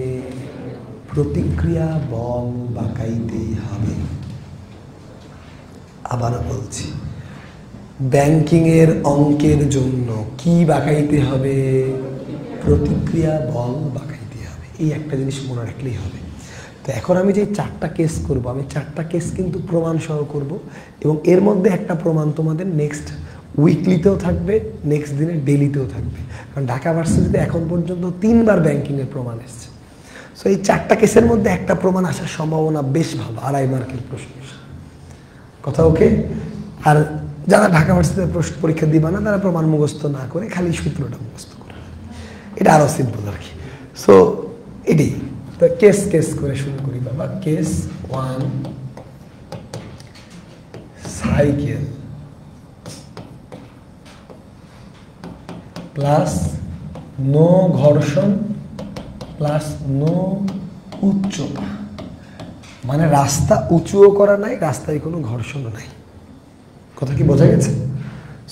প্রতিক্রিয়া বল বাঁকাইতেই হবে। আবার বলছি, ব্যাংকিংয়ের অঙ্কের জন্য কি বাঁকাইতে হবে? প্রতিক্রিয়া বল বাঁকাইতে হবে। এই একটা জিনিস মনে রাখলেই হবে। তো এখন আমি যে 4টা কেস করব, আমি 4টা কেস কিন্তু প্রমাণ সহ করব, এবং এর মধ্যে একটা প্রমাণ তোমাদের নেক্সট উইকলিতেও থাকবে, নেক্সট দিনে ডেলিতেও থাকবে। কারণ ঢাকা ভার্সিটিতে এখন পর্যন্ত 3বার ব্যাংকিংয়ের প্রমাণ এসছে। সো এই 4টা কেসের মধ্যে একটা প্রমাণ আসার সম্ভাবনা বেশ ভালো, 2.5 মার্কের প্রশ্ন। কথা ওকে? আর যারা ঢাকা ভার্সিটিতে প্রশ্ন পরীক্ষা দিবা না, তারা প্রমাণ মুখস্থ না করে খালি সূত্রটা মুখস্থ করে, এটা আরও সিম্পল আর কি। সো এটাই। তো কেস কেস করে শুরু করি বাবা। কেস 1, সাইকেল প্লাস নো ঘর্ষণ প্লাস নো উচ্চতা, মানে রাস্তা উঁচুও করা নাই, রাস্তায় কোনো ঘর্ষণও নাই। কথা কি বোঝা গেছে?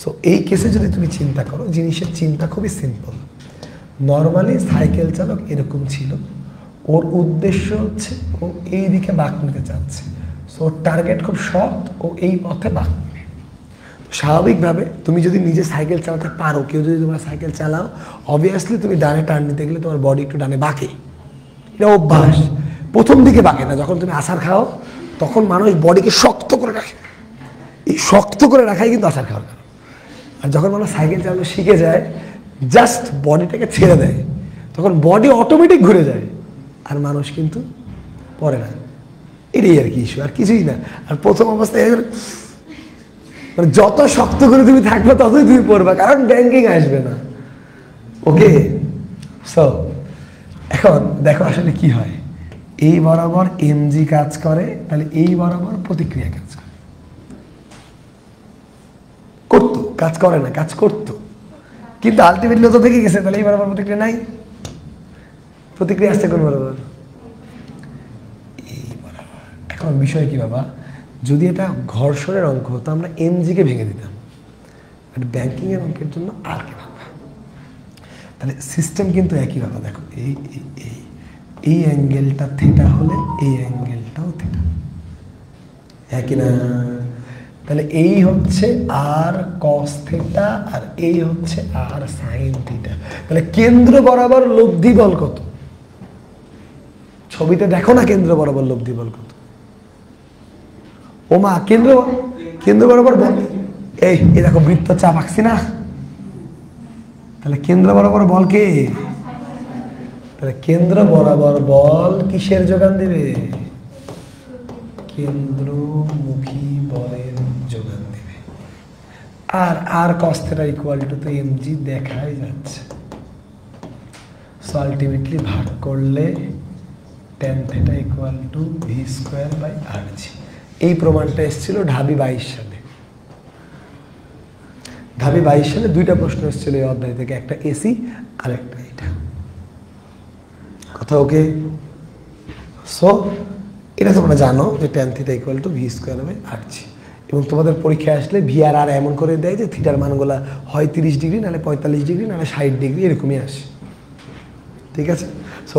সো এই কেসে যদি তুমি চিন্তা করো, জিনিসের চিন্তা খুবই সিম্পল। নর্মালি সাইকেল চালক এরকম ছিল, ওর উদ্দেশ্য হচ্ছে ও এই দিকে বাঁক নিতে চাচ্ছে। সো ওর টার্গেট খুব সৎ, ও এই পথে বাঁক নেবে। স্বাভাবিকভাবে তুমি যদি নিজে সাইকেল চালাতে পারো, কেউ যদি তোমার সাইকেল চালাও, অবভিয়াসলি তুমি ডানে টার্ন নিতে গেলে তোমার বডি একটু ডানে বাঁকে, এটা অভ্যাস। প্রথম দিকে বাঁকে না, যখন তুমি আছাড় খাও তখন মানুষ বডিকে শক্ত করে রাখে, এই শক্ত করে রাখাই কিন্তু আছাড় খাওয়ার কারণ। আর যখন মানুষ সাইকেল চালানো শিখে যায়, জাস্ট বডিটাকে ছেড়ে দেয়, তখন বডি অটোমেটিক ঘুরে যায়, আর মানুষ কিন্তু পড়ে না। এটাই আর কি ইস্যু, আর কিছুই না। আর প্রথম অবস্থায় মানে যত শক্ত করে তুমি থাকবে ততই তুমি পড়বা, কারণ ব্যাংকিং আসবে না। ওকে? সো এখন দেখো আসলে কি হয়। এই বরাবর এমজি কাজ করে, তাহলে এই বরাবর প্রতিক্রিয়া কাজ করে। করতো, কাজ করে না, কাজ করতো, কিন্তু আলটিমেটলি তো থেকে গেছে, তাহলে এই বরাবর প্রতিক্রিয়া নাই। প্রতিক্রিয়া আসছে কোন বরাবর? এই বরাবর। এখন বিষয় কি বাবা, যদি এটা ঘর্ষণের অঙ্ক হতো আমরা এমজিকে ভেঙে দিতাম, বাট ব্যাংকিংয়ের অঙ্কের জন্য আর কে ভাববা। তাহলে সিস্টেম কিন্তু একই ভাবে, দেখো এই অ্যাঙ্গেলটা থিটা হলে এই অ্যাঙ্গেলটাও থিটা, একই না? তাহলে এই হচ্ছে আর কস থিটা আর এই হচ্ছে আর সাইন থিটা। তাহলে কেন্দ্র বরাবর লব্ধি বল কত? ছবিতে দেখো না কেন্দ্র বরাবর লব্ধি বল কত। ও মা, কেন্দ্র বরাবর বল, এই দেখো বৃত্ত চাপ আঁকছি না, তাহলে কেন্দ্র বরাবর বল কে? তাহলে কেন্দ্র বরাবর বল কিসের যোগান দেবে? কেন্দ্রমুখী বলের যোগান দেবে। আর cos θ ইকুয়াল টু তো mg দেখাই যাচ্ছে। সো আলটিমেটলি ভাগ করলে tan θ ইকুয়াল টু v²/rg। এই প্রমাণটা এসেছিল ঢাবি 22 সালে। ঢাবি 22 সালে দুইটা প্রশ্ন এসেছিল এই অধ্যায় থেকে, একটা এসি আর একটা এটা। কথা ওকে? সো এটা তোমরা জানো যে tan θ ইকুয়াল টু v²/rg, এবং তোমাদের পরীক্ষায় আসলে ভি আর আর এমন করে দেয় যে থিটার মানগুলো হয় 30 ডিগ্রি, নাহলে 45 ডিগ্রি, নাহলে 60 ডিগ্রি, এরকমই আসে। ঠিক আছে? সো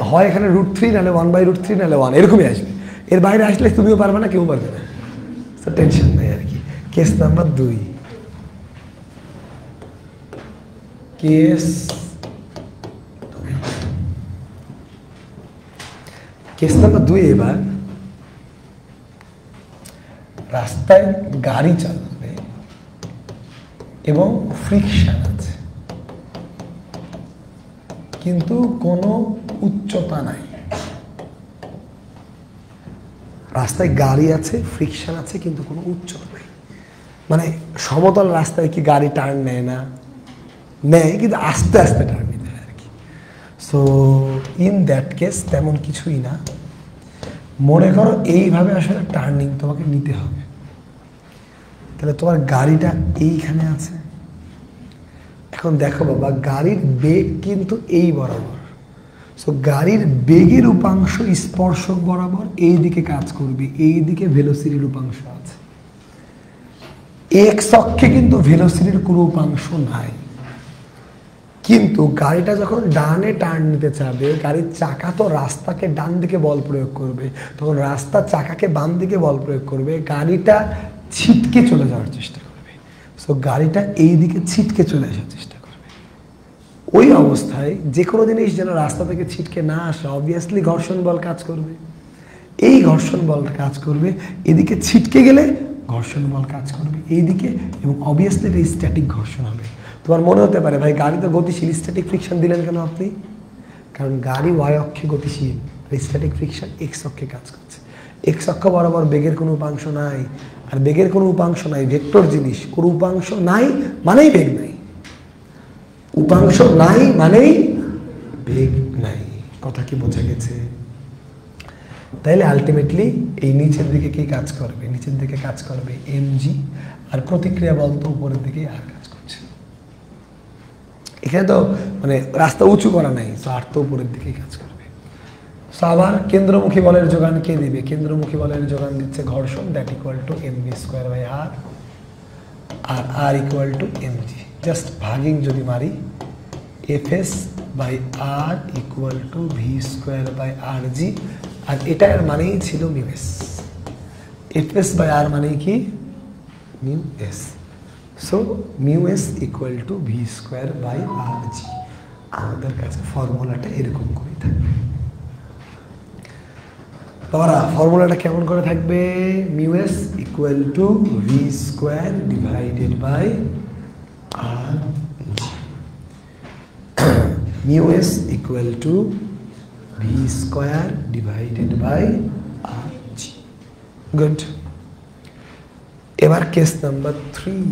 হয় এখানে √3, নাহলে 1/√3, নাহলে 1, এরকমই আসবে। এর বাইরে আসলে তুমিও পারবে না, কেউ পারবে না। সো টেনশন নেই আর কি। Case number 2, case number 2। এবার রাস্তায় গাড়ি চালাবে এবং ফ্রিকশন আছে, কিন্তু কোনো উচ্চতা নাই। রাস্তায় গাড়ি আছে, ফ্রিকশন আছে, কিন্তু কোনো উচ্চতা নাই। মানে সমতল রাস্তায় কি গাড়ি টার্ন নেয় না? নেয়, কিন্তু আস্তে আস্তে টার্ন নিতে হয় আর কি। সো ইন দ্যাট কেস তেমন কিছুই না। মনে করো এইভাবে আসলে টার্নিং তোমাকে নিতে হবে। তাহলে তোমার গাড়িটা এইখানে আছে। এখন দেখো বাবা, গাড়ির বেগ কিন্তু এই বরাবর। সো গাড়ির বেগের উপাংশ স্পর্শক বরাবর এই দিকে কাজ করবে, এই দিকে ভেলোসিটির উপাংশ আছে। এক্স অক্ষে কিন্তু ভেলোসিটির কোনো উপাংশ নাই। কিন্তু গাড়িটা যখন ডানে টার্ন নিতে চাবে, গাড়ির চাকা তো রাস্তাকে ডান দিকে বল প্রয়োগ করবে, তখন রাস্তা চাকাকে বাম দিকে বল প্রয়োগ করবে, গাড়িটা ছিটকে চলে যাওয়ার চেষ্টা করবে। সো গাড়িটা এই দিকে ছিটকে চলে আসার চেষ্টা করবে। ওই অবস্থায় যে কোনো জিনিস যেন রাস্তা থেকে ছিটকে না আসে, অবভিয়াসলি ঘর্ষণ বল কাজ করবে। এই ঘর্ষণ বল কাজ করবে, এদিকে ছিটকে গেলে ঘর্ষণ বল কাজ করবে এইদিকে, এবং অবভিয়াসলি এটা স্ট্যাটিক ঘর্ষণ হবে। তোমার মনে হতে পারে ভাই গাড়ি তো গতিশীল, স্ট্যাটিক ফ্রিকশন দিলেন কেন আপনি? কারণ গাড়ি ওয়াই অক্ষে গতিশীল, স্ট্যাটিক ফ্রিকশন এক্স অক্ষে কাজ করছে। এক্স অক্ষ বরাবর বেগের কোনো উপাংশ নাই, আর বেগের কোনো উপাংশ নাই ভেক্টর জিনিস। কোনো উপাংশ নাই মানেই বেগ নাই, উপাংশ নাই মানেই বেগ নাই। কথা কি বোঝা গেছে? তাইলে আলটিমেটলি এই নিচের দিকে কি কাজ করবে? নিচের দিকে কাজ করবে এমজি, আর প্রতিক্রিয়া বল তো উপরের দিকে আর কাজ করছে। এখানে তো মানে রাস্তা উঁচু করা নাই, তো আর তো উপরের দিকেই কাজ করবে। সো আবার কেন্দ্রমুখী বলের যোগান কে দিবে? কেন্দ্রমুখী বলের যোগান দিচ্ছে ঘর্ষণ, দ্যাট ইকুয়াল টু mv²/r, আর r equal to mg। Just ভাগিং যদি মারি, fs/r ইকুয়াল টু v²/rg, আর এটার মানেই ছিল মিউএস। fs/r মানে কি? মিউএস। So মিউএস equal to v²/rg। আমাদের কাছে ফর্মুলাটা এরকম করে থাকবে। তোমরা ফর্মুলাটা কেমন করে থাকবে? মিউএস equal to v²/r, মিউএস equal to v²/rg। Good. এবার কেস নাম্বার 3।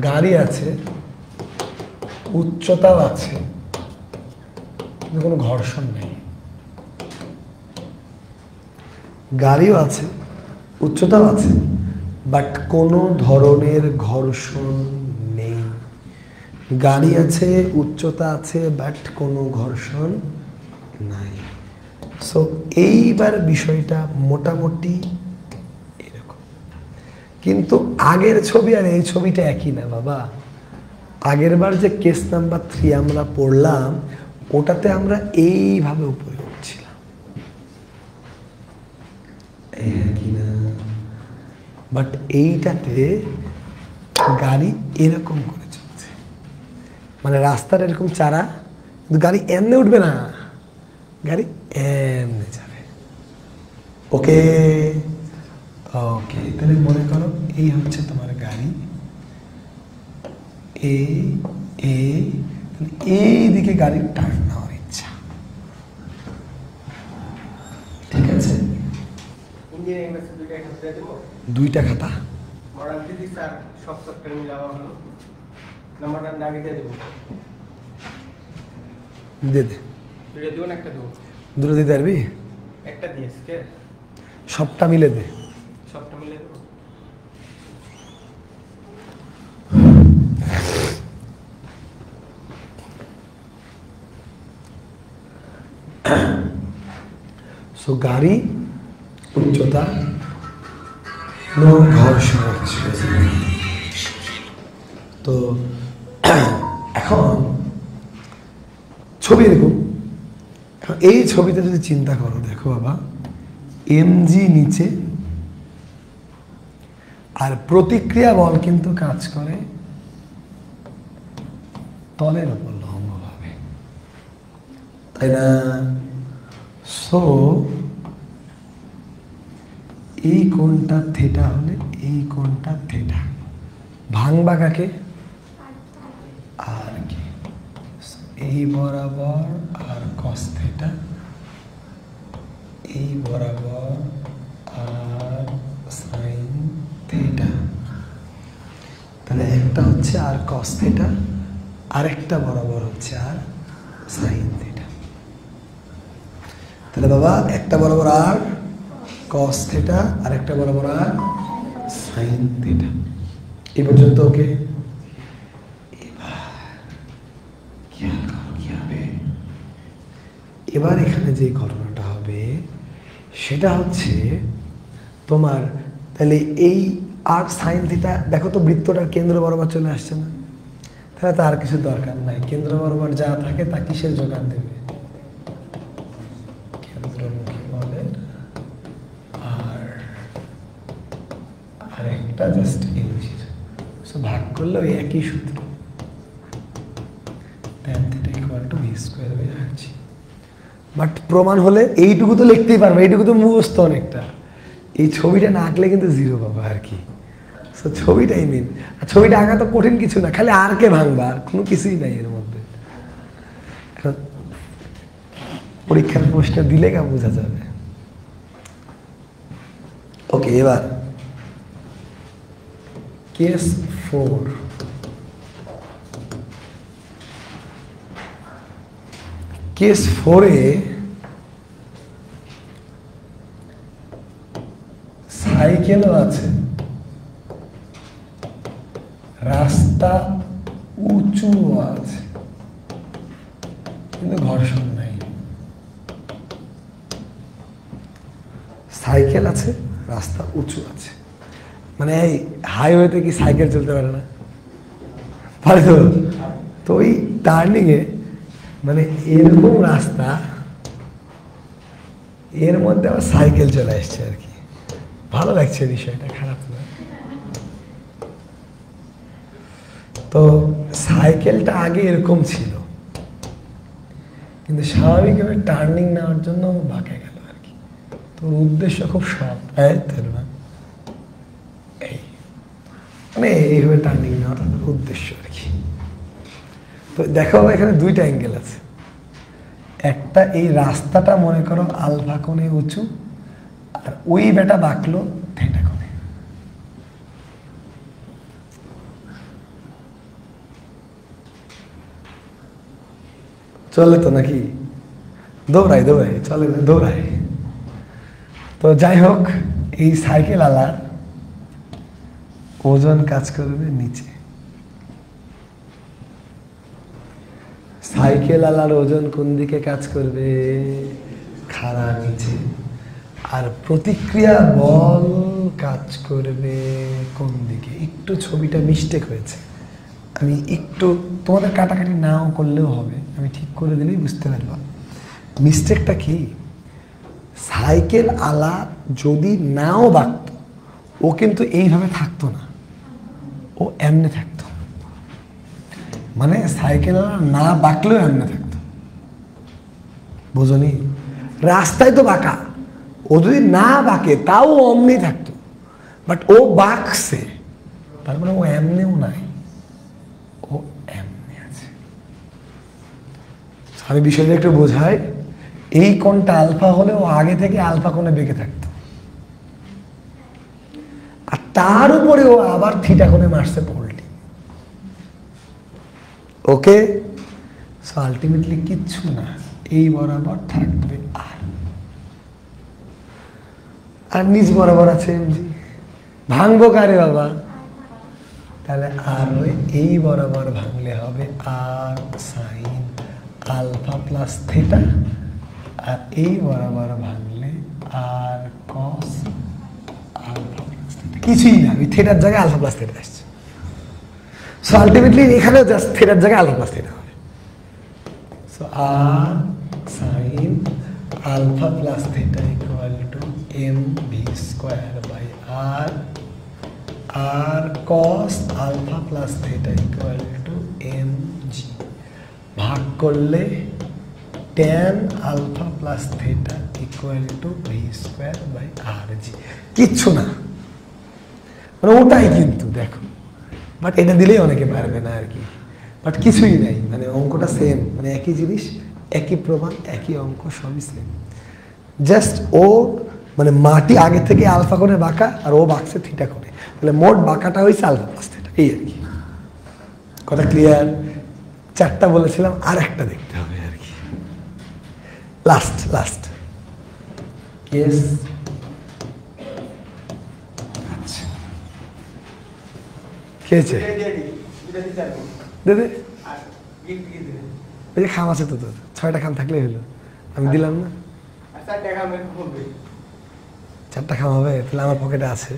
গাড়ি আছে, উচ্চতাও আছে, কিন্তু কোনো ঘর্ষণ নেই। গাড়িও আছে, উচ্চতাও আছে, বাট কোনো ধরনের ঘর্ষণ নেই। গাড়ি আছে, উচ্চতা আছে, বাট কোনো ঘর্ষণ নাই। সো এইবার বিষয়টা মোটামুটি এরকম, কিন্তু আগের ছবি আর এই ছবিটা একই না বাবা। আগের বার যে কেস নাম্বার 3 আমরা পড়লাম, ওটাতে আমরা এইভাবে উপরে উঠছিলাম, বাট এইটাতে গাড়ি এরকম করে চলছে, মানে রাস্তার এরকম চারা, কিন্তু গাড়ি এমনি উঠবে না, গাড়ি এমনি যাবে। ওকে ওকে, তাহলে মনে করো এই হচ্ছে তোমার গাড়ি, এই দিকে গাড়ির টার্ন নেওয়ার ইচ্ছা, ঠিক আছে? দুইটা খাতা দে দে, দুটো দিতে পারবি? সবটা মিলে দে। সো গাড়ি উচ্চতা ঘর্ষণ, তো এখন ছবি এরকম। এই ছবিতে যদি চিন্তা করো, দেখো বাবা, এমজি নিচে আর প্রতিক্রিয়া বল কিন্তু কাজ করে তলের উপর লম্বভাবে, তাই না? সো এই কোণটা থিটা হলে এই কোণটা থিটা, ভাঙবা কাকে? আর কি, এই বরাবর আর কস থিটা, এই বরাবর আর সাইন থিটা। তাহলে একটা হচ্ছে আর কস থিটা, আরেকটা বরাবর হচ্ছে আর সাইন থিটা। তাহলে বাবা একটা বরাবর আর কস থিটা, আরেকটা বরাবর আর সাইন থিটা। এই পর্যন্ত ওকে? এবার এখানে যে ঘটনাটা হবে সেটা হচ্ছে তোমার, তাহলে এই আর সাইন থিটা, দেখো তো বৃত্তটার কেন্দ্র বরাবর চলে আসছে না? তাহলে তার কিছু দরকার নাই, কেন্দ্র বরাবর যা থাকে তা কিসের যোগান দেবে? কেন্দ্রমুখী বলের। আর একটা জাস্ট এনজির, ভাগ করলে ওই একই সূত্র, tan θ = v²/rg। বাট প্রমাণ হলে এইটুকু তো লিখতেই পারবে, এইটুকু তো মুখস্থ অনেকটা। এই ছবিটা না আঁকলে কিন্তু 0 পাবা আর কি। So ছবিটাই main. আর ছবিটা আঁকা তো কঠিন কিছু না, খালি আর কে ভাঙবা, আর কোনো কিছুই নাই এর মধ্যে। এখন পরীক্ষার প্রশ্ন দিলে কা বোঝা যাবে। ওকে, এবার কেস 4। কেস 4-এ সাইকেলও আছে, রাস্তা উঁচু আছে, কিন্তু ঘর্ষণ নাই। সাইকেল আছে, রাস্তা উঁচু আছে, মানে এই হাইওয়েতে কি সাইকেল চলতে পারে না? পারে তো। তো ওই টার্নিংয়ে মানে এরকম রাস্তা, এর মধ্যে আবার সাইকেল চলে আসছে আর কি। ভালো লাগছে বিষয়টা, খারাপ না। তো সাইকেলটা আগে এরকম ছিল, কিন্তু স্বাভাবিকভাবে টার্নিং নেওয়ার জন্য বাঁকে গেল আর কি। তো উদ্দেশ্য খুব সৎ, এই মানে এইভাবে টার্নিং নেওয়াটা উদ্দেশ্য আর কি। তো দেখো এখানে দুইটা অ্যাঙ্গেল আছে, একটা এই রাস্তাটা মনে করো আলফা কোণে উঁচু, আর ওই বেটা বাঁকলো থিটা কোণে। চলে তো নাকি? দৌড়াই চলে না, দৌড়াই। তো যাই হোক, এই সাইকেল আলার ওজন কাজ করবে নিচে, সাইকেল আলার ওজন কোন দিকে কাজ করবে? খাড়া নিচে, আর প্রতিক্রিয়া বল কাজ করবে কোন দিকে। একটু ছবিটা মিস্টেক হয়েছে, আমি একটু তোমাদের কাটাকাটি নাও করলেও হবে, আমি ঠিক করে দিলেই বুঝতে পারবা মিস্টেকটা কি। সাইকেল আলা যদি নাও বাঁকত, ও কিন্তু এইভাবে থাকতো না, ও এমনি থাকতো। মানে সাইকেল আলা না বাঁকলেও এমনি থাকতো, বুঝনি? রাস্তায় তো বাঁকা, ও যদি না বাঁকে তাও অমনি থাকতো, বাট ও বাঁকছে, তার মানে ও এমনিও নাই, ও এমনি আছে। আমি বিষয়টা একটু বোঝাই। এই কোণটা আলফা হলে ও আগে থেকে আলফা কোণে বেঁকে থাকতো, আর তার উপরে ও আবার থিটা কোণে মারছে পোলটি। ওকে, সো আলটিমেটলি কিচ্ছু না, এই বরাবর থাকবে আর নিচ বরাবর আছে এমজি। ভাঙবো কারে বাবা? তাহলে আর ওই এই বরাবর ভাঙলে হবে R sine alpha plus theta, আর এই বরাবর ভাঙলে R cos alpha plus theta. কিছুই না, ওই থিটার জায়গায় আলফা প্লাস থিটা আসছে। সো আলটিমেটলি এখানেও জাস্ট থিটার জায়গায় আলফা প্লাস থিটা হবে। So R sine alpha plus theta equal to M V square by R, R cos alpha plus theta equal to M G, ভাগ করলে tan alpha plus theta equal to V square by R জি। কিচ্ছু না, মানে ওটাই কিন্তু দেখো, বাট এটা দিলেই অনেকে পারবে না আর কি, বাট কিছুই নাই, মানে অঙ্কটা সেম, মানে একই জিনিস, একই প্রমাণ, একই অঙ্ক, সবই সেম। জাস্ট ও মানে মাটি আগে থেকে আলফা করে বাঁকা, আর ও বাঁকছে থিটা করে, তাহলে মোট বাঁকাটা হয়েছে আলফা প্লাস থিটা, এই আর কি। কথা ক্লিয়ার? চারটা বলেছিলাম, আর একটা দেখতে হবে আর কি। লাস্ট কেস, আচ্ছা খেয়েছে দে দে, ওই যে খাম আছে তো তোর, 6টা খাম থাকলেই হলো, আমি দিলাম না। 4টা খাম হবে, তাহলে আমার পকেটে আছে,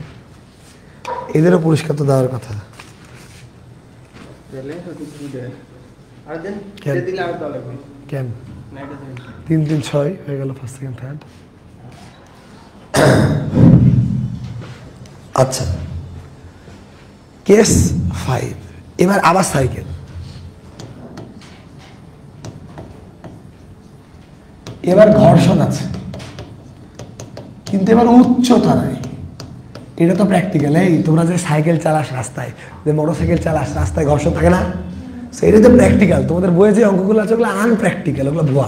এদেরও পুরস্কার তো দেওয়ার কথা। কেন 3 3 6 হয়ে গেল, ফার্স্ট সেকেন্ড থার্ড। আচ্ছা, কেস 5, এবার আবার সাইকেল। এবার ঘর্ষণ আছে, কিন্তু এবার উচ্চতা নাই। এটা তো প্র্যাকটিক্যাল। এই তোমরা যে সাইকেল চালাস রাস্তায়, যে মোটরসাইকেল চালাস রাস্তায়, ঘর্ষণ থাকে না? সেটা তো প্র্যাকটিক্যাল। তোমাদের বইয়ে যে অঙ্কগুলো আছে ওগুলো আনপ্র্যাকটিক্যাল, ওগুলো ভুয়া।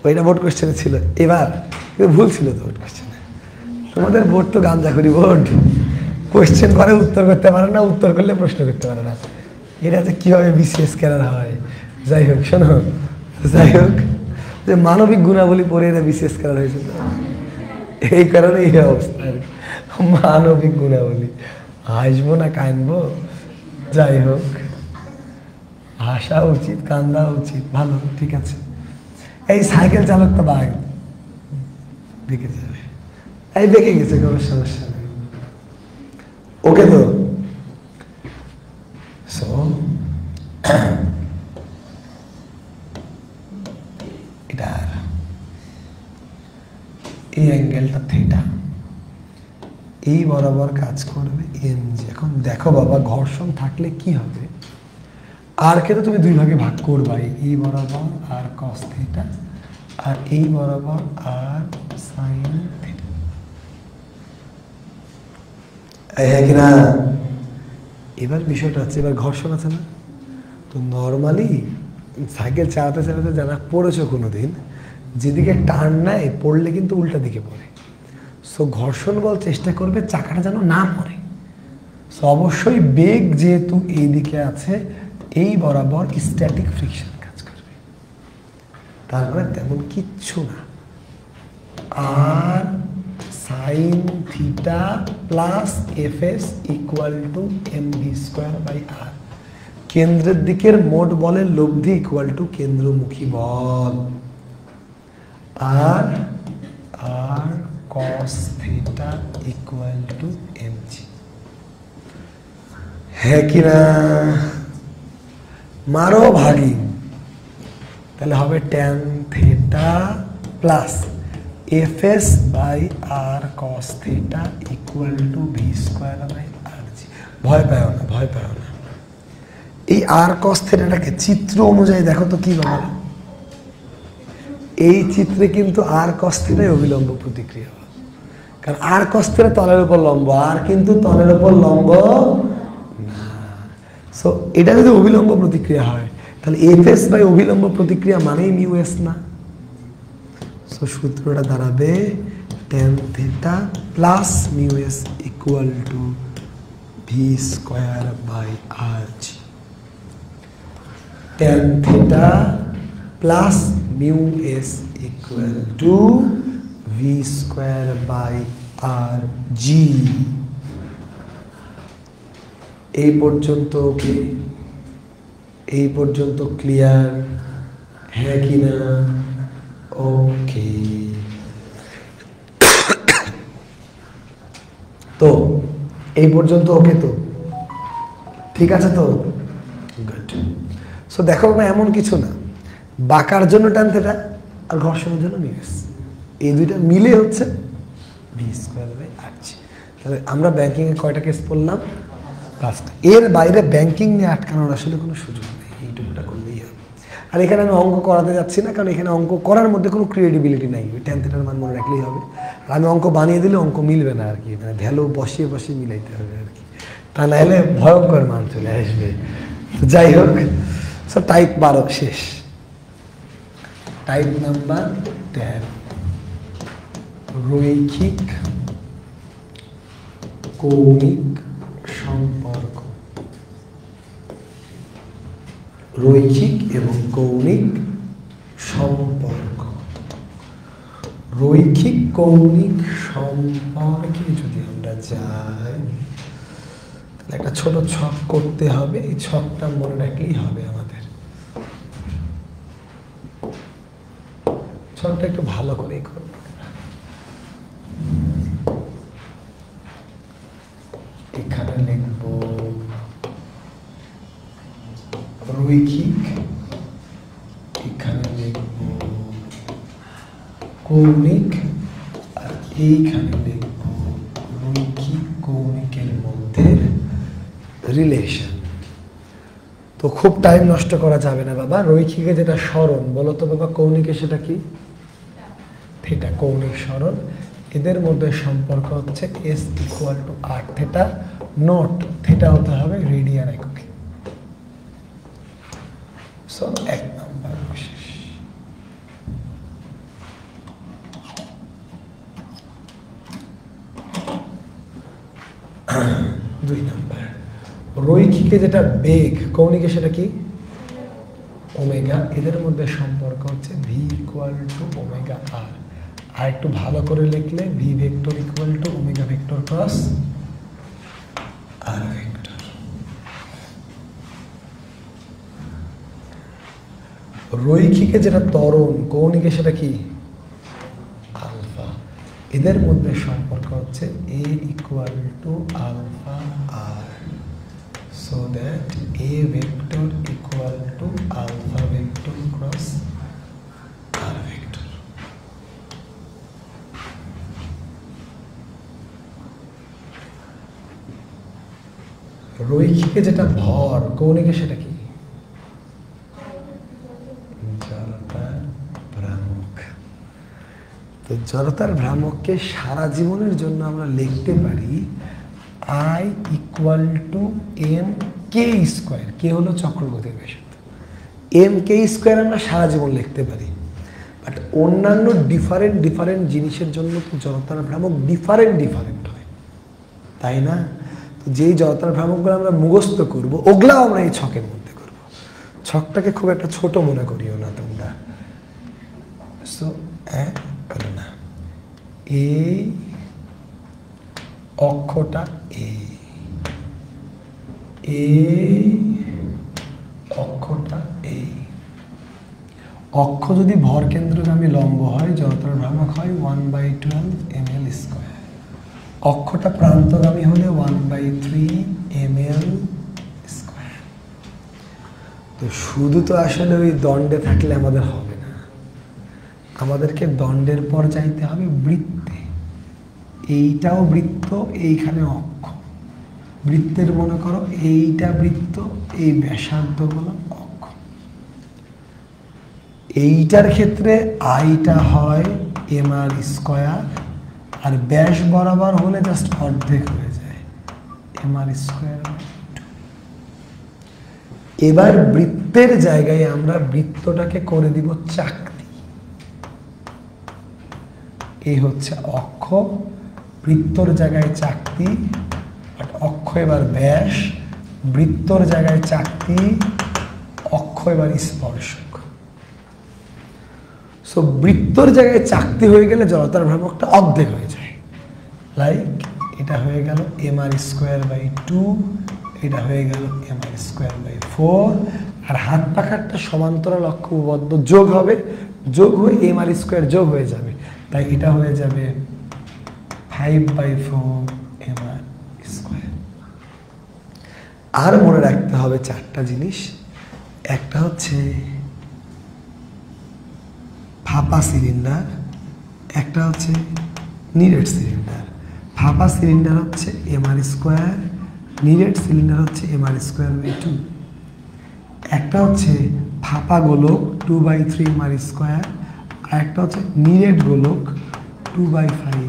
ওইটা বোর্ড কোয়েশ্চেনে ছিল, এবার ভুল ছিল তো বোর্ড কোয়েশ্চেনে। তোমাদের বোর্ড তো গাঞ্জাখুরি বোর্ড, কোয়েশ্চেন করে উত্তর করতে পারে না, উত্তর করলে প্রশ্ন করতে পারে না। এটা যে কীভাবে বিসিএস ক্যাডার হয়। যাই হোক, শোনো, যাই হোক, যে মানবিক গুণাবলী পড়ে এরা বিসিএস ক্যাডার হয়েছিল, এই কারণে এই অবস্থা। মানবিক গুণাবলী, হাসবো না কাঁদবো? যাই হোক, হাসা উচিত, কান্দা উচিত, ভালো, ঠিক আছে। এই সাইকেল চালক তো বাঘ দেখে যাবে, এই দেখে গেছে, কোনো সমস্যা নেই। ওকে তো, সো এটা এই অ্যাঙ্গেলটা থিটা, এই বরাবর কাজ করবে এমজি। এখন দেখো বাবা, ঘর্ষণ থাকলে কি হবে? আর কে তো তুমি 2 ভাগে ভাগ করবা, এই বরাবর আর কস থিটা, আর এই বরাবর আর সাইন থিটা, হ্যাঁ কিনা? এবার বিষয়টা হচ্ছে, এবার ঘর্ষণ আছে না? তো নর্মালি সাইকেল চালাতে চালাতে যারা পড়েছো কোনোদিন, যেদিকে টার্ন নেয় পড়লে কিন্তু উল্টা দিকে পড়ে। সো ঘর্ষণ বল চেষ্টা করবে চাকাটা যেন না পড়ে। সো অবশ্যই বেগ যেহেতু এই দিকে আছে, এই বরাবর স্ট্যাটিক ফ্রিকশন কাজ করবে। তারপরে তেমন কিচ্ছু না, আর sine theta plus FS equal to M V square by R. কেন্দ্রের দিকের মোট বলের লব্ধি ইকুয়াল টু কেন্দ্রমুখী বল। আর R cos theta equal to mg। হ্যাঁ কি না? মারো ভাগিন, তাহলে হবে tan theta plus fs by R cos theta equal to V square by R G. ভয় পাও না, ভয় পাও না। এই আর cos থিটাটাকে চিত্র অনুযায়ী দেখো তো কি বাবা, এই চিত্রে কিন্তু আর cos থিটাই অভিলম্ব প্রতিক্রিয়া, কারণ আর cos থিটা তলের উপর লম্ব, আর কিন্তু তলের উপর লম্ব না। সো এটা যদি অভিলম্ব প্রতিক্রিয়া হয় তাহলে এফএস বাই অভিলম্ব প্রতিক্রিয়া মানেই মিউ এস না। সো সূত্রটা দাঁড়াবে tan theta plus mu S equal to V square by R G. tan theta plus mu S equal to V square by R G. এই পর্যন্ত ওকে, এই পর্যন্ত ক্লিয়ার? হ্যাঁ কি না? ওকে। তো এই পর্যন্ত ওকে তো ঠিক আছে তো? গুড। সো দেখো না, এমন কিছু না, বাঁকার জন্য tan থিটা আর ঘর্ষণের জন্য মিউ এস, এই দুইটা মিলে হচ্ছে ভি স্কোয়ার বাই আর জি। তাহলে আমরা ব্যাংকিং এ কয়টা কেস পড়লাম? 5টা। এর বাইরে ব্যাংকিং নিয়ে আটকানোর আসলে কোনো সুযোগ নেই, এইটুকুটা করলেই হবে। আর এখানে আমি অঙ্ক করাতে যাচ্ছি না, কারণ এখানে অঙ্ক করার মধ্যে কোনো ক্রিয়েটিভিলিটি নাই, tan থিটার মান মনে রাখলেই হবে। আর আমি অঙ্ক বানিয়ে দিলে অঙ্ক মিলবে না আর কি, মানে ভ্যালু বসিয়ে বসিয়ে মিলাইতে হবে আর কি, তা নাহলে ভয়ঙ্কর মান চলে আসবে। তো যাই হোক, সো টাইপ 12 শেষ। টাইপ নাম্বার 10, রৈখিক কৌণিক সম্পর্ক। রৈখিক এবং কৌণিক সম্পর্ক। রৈখিক কৌণিক সম্পর্কে যদি আমরা যাই, তাহলে একটা ছোট ছক করতে হবে। এই ছকটা মনে রাখলেই হবে আমাদের। ছকটা একটু ভালো করেই করব। এখানে লিখব রৈখিক, এখানে লিখব কৌণিক, আর এইখানে লিখব রৈখিক কৌণিকের মধ্যে রিলেশন। তো খুব টাইম নষ্ট করা যাবে না বাবা। রৈখিকে যেটা সরণ বলো তো বাবা, কৌণিকে সেটা কি? থিটা। কৌণিক সরণ, এদের মধ্যে সম্পর্ক হচ্ছে S equal to R theta, not theta হতে হবে রেডিয়ান এককে। সো 1 নম্বর শেষ। 2 নম্বর, রৈখিকে যেটা বেগ, কৌণিকে সেটা কি? ওমেগা। এদের মধ্যে সম্পর্ক হচ্ছে V equal to omega R. আর একটু ভালো করে লিখলে V vector equal to omega vector cross R vector. রৈখিকে যেটা ত্বরণ, কৌণিকে সেটা কি? আলফা। এদের মধ্যে সম্পর্ক হচ্ছে A equal to alpha R, so that A vector equal to alpha vector cross R vector. রৈখিকে যেটা ভর, কৌণিকে সেটা কি? জড়তার ভ্রামক। তো জড়তার ভ্রামককে সারা জীবনের জন্য আমরা লিখতে পারি I equal to M K square. K হলো চক্রগতির ব্যাসার্ধ, এম কে স্কোয়ার আমরা সারা জীবন লিখতে পারি। বাট অন্যান্য ডিফারেন্ট জিনিসের জন্য তো জড়তার ভ্রামক ডিফারেন্ট হয়, তাই না? তো যেই জড়তার ভ্রামকগুলো আমরা মুখস্থ করব, ওগুলাও আমরা এই ছকের মধ্যে করব। ছকটাকে খুব একটা ছোট মনে করিও না তোমরা। সো না, এই অক্ষটা এই অক্ষটা এই অক্ষ যদি ভর কেন্দ্রগামী লম্ব হয় জড়তার ভ্রামক হয় 1/12 ml স্কয়ার। অক্ষটা প্রান্তগামী হলে 1/3 ml স্কয়ার। তো শুধু তো আসলে ওই দণ্ডে থাকলে আমাদের হবে না, আমাদেরকে দণ্ডের পর যাইতে হবে বৃত্তে। এইটাও বৃত্ত, এইখানে অক্ষ। বৃত্তের মনে করো এইটা বৃত্ত, এই ব্যাসার্ধগুলো অক্ষ। এইটার ক্ষেত্রে আইটা হয় mr স্কয়ার, আর ব্যাস বরাবর হলে জাস্ট অর্ধেক হয়ে যায় mr স্কয়ার। এবার বৃত্তের জায়গায় আমরা বৃত্তটাকে করে দিব চাকতি। এই হচ্ছে অক্ষ, বৃত্তর জায়গায় চাকতি, অক্ষ এবার ব্যাস, বৃত্তর জায়গায় চাকতি, অক্ষ এবার স্পর্শক। সো বৃত্তর জায়গায় চাকতি হয়ে গেলে জড়তার ভ্রামকটা অর্ধেক হয়ে যায়। লাইক এটা হয়ে গেল mr স্কয়ার বাই 2, এটা হয়ে গেল mr স্কয়ার বাই 4, আর হাত পাখারটা সমান্তরাল অক্ষ উপবদ্ধ যোগ হবে, যোগ হয়ে mr স্কয়ার যোগ হয়ে যাবে, তাই এটা হয়ে যাবে 5/4 mr স্কয়ার। আর মনে রাখতে হবে চারটা জিনিস। একটা হচ্ছে ফাঁপা সিলিন্ডার, একটা হচ্ছে নিরেট সিলিন্ডার। ফাঁপা সিলিন্ডার হচ্ছে mr স্কয়ার, নিরেট সিলিন্ডার হচ্ছে mr স্কয়ার বাই 2। একটা হচ্ছে ফাঁপা গোলক 2/3 mr স্কয়ার, আর একটা হচ্ছে নিরেট গোলক 2/5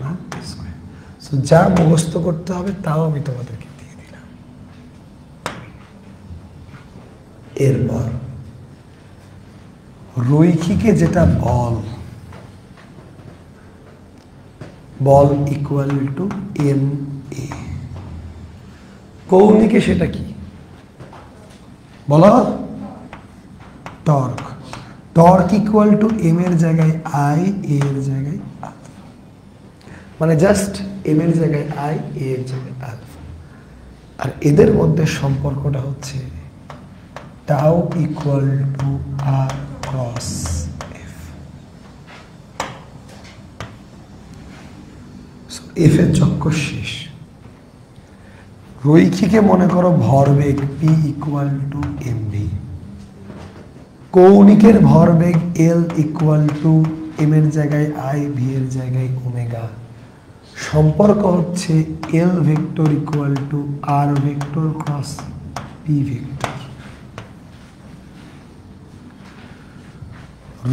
mr স্কয়ার। সো যা মুখস্থ করতে হবে তাও আমি তোমাদেরকে দিয়ে দিলাম। এরপর রৈখিকে যেটা বল, বল ইকুয়াল টু এম এ। কৌণিকে সেটা কি বলো? Torque. Torque equal to M এর জায়গায় আই, এ এর জায়গায় আলফা, মানে জাস্ট এম এর জায়গায় আই, এ এর জায়গায় আলফা। আর এদের মধ্যে সম্পর্কটা হচ্ছে tau equal to R cross F. F এর চক্কর শেষ। রৈখিকে মনে করো ভরবেগ P equal to M V, কৌণিকের ভরবেগ এল ইকুয়াল টু এম এর জায়গায় আই, ভি এর জায়গায় ওমেগা। সম্পর্ক হচ্ছে L vector equal to R vector cross P vector.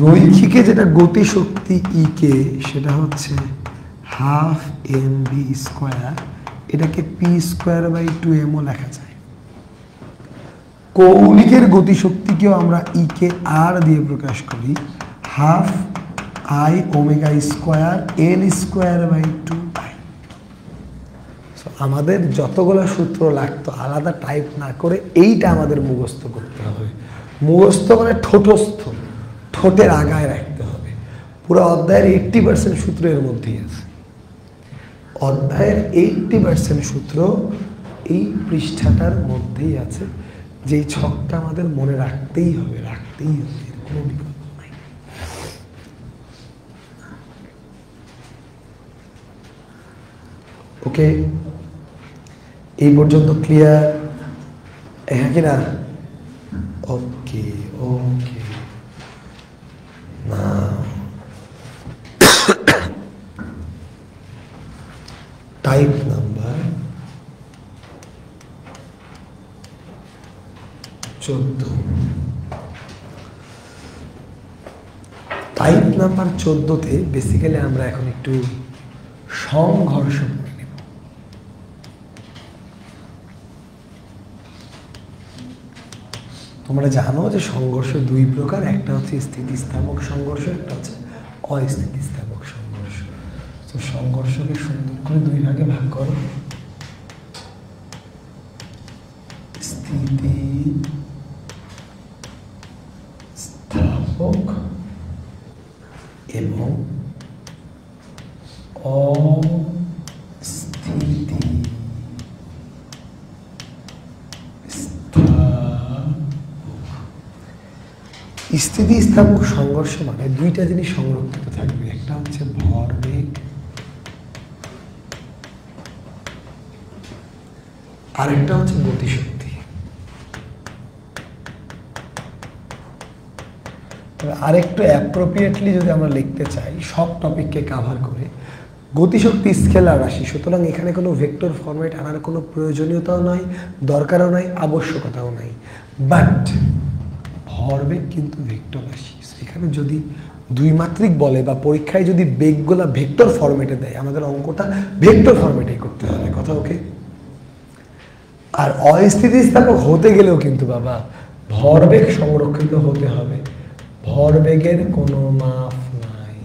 রৈখিকে যেটা গতিশক্তি ই কে, সেটা হচ্ছে হাফ এম ভি স্কোয়ার, এটাকে পি স্কোয়ার বাই 2m ও লেখা যায়। কৌণিকের গতিশক্তিকেও আমরা ই কে আর দিয়ে প্রকাশ করি, half I omega square L square by 2i। আমাদের যতগুলো সূত্র লাগতো আলাদা টাইপ না করে এইটা আমাদের মুখস্থ করতে হবে। মুখস্থ মানে ঠোঁটস্থ, ঠোঁটের আগায় রাখতে হবে। পুরো অধ্যায়ের 80% সূত্র এর মধ্যেই আছে। অধ্যায়ের 80% সূত্র এই পৃষ্ঠাটার মধ্যেই আছে, যেই ছকটা আমাদের মনে রাখতেই হবে, রাখতেই হবে, এর কোনো বিকল্প নাই। ওকে, এই পর্যন্ত ক্লিয়ার? হ্যাঁ কি না? Okay okay. না টাইপ নাম্বার 14। টাইপ নাম্বার 14তে বেসিক্যালি আমরা এখন একটু সংঘর্ষ পড়ে নেব। তোমরা জানো যে সংঘর্ষ দুই প্রকার, একটা হচ্ছে স্থিতিস্থাপক সংঘর্ষ, একটা হচ্ছে অস্থিতিস্থাপক সংঘর্ষ। তো সংঘর্ষকে সুন্দর করে দুই ভাগে ভাগ করো, স্থিতিস্থাপক এবং অস্থিতিস্থাপক। স্থিতিস্থাপক সংঘর্ষ মানে দুইটা জিনিস সংরক্ষিত থাকবে, একটা হচ্ছে ভরবেগ, আরেকটা হচ্ছে গতিশক্তি। আরেকটু অ্যাপ্রোপ্রিয়েটলি যদি আমরা লিখতে চাই সব টপিককে কাভার করে, গতিশক্তি স্কেলার রাশি, সুতরাং এখানে কোনো ভেক্টর ফরম্যাট আনার কোনো প্রয়োজনীয়তাও নাই, দরকারও নাই, আবশ্যকতাও নাই। বাট ভরবেগ কিন্তু ভেক্টর রাশি, এখানে যদি দ্বিমাত্রিক বলে বা পরীক্ষায় যদি বেগগুলা ভেক্টর ফরম্যাটে দেয়, আমাদের অঙ্কটা ভেক্টর ফরম্যাটে করতে হবে, কথা ওকে? আর অস্থিতিস্থাপক হতে গেলেও কিন্তু বাবা ভরবেগ সংরক্ষিত হতে হবে, ভরবেগের কোনো মাপ নাই।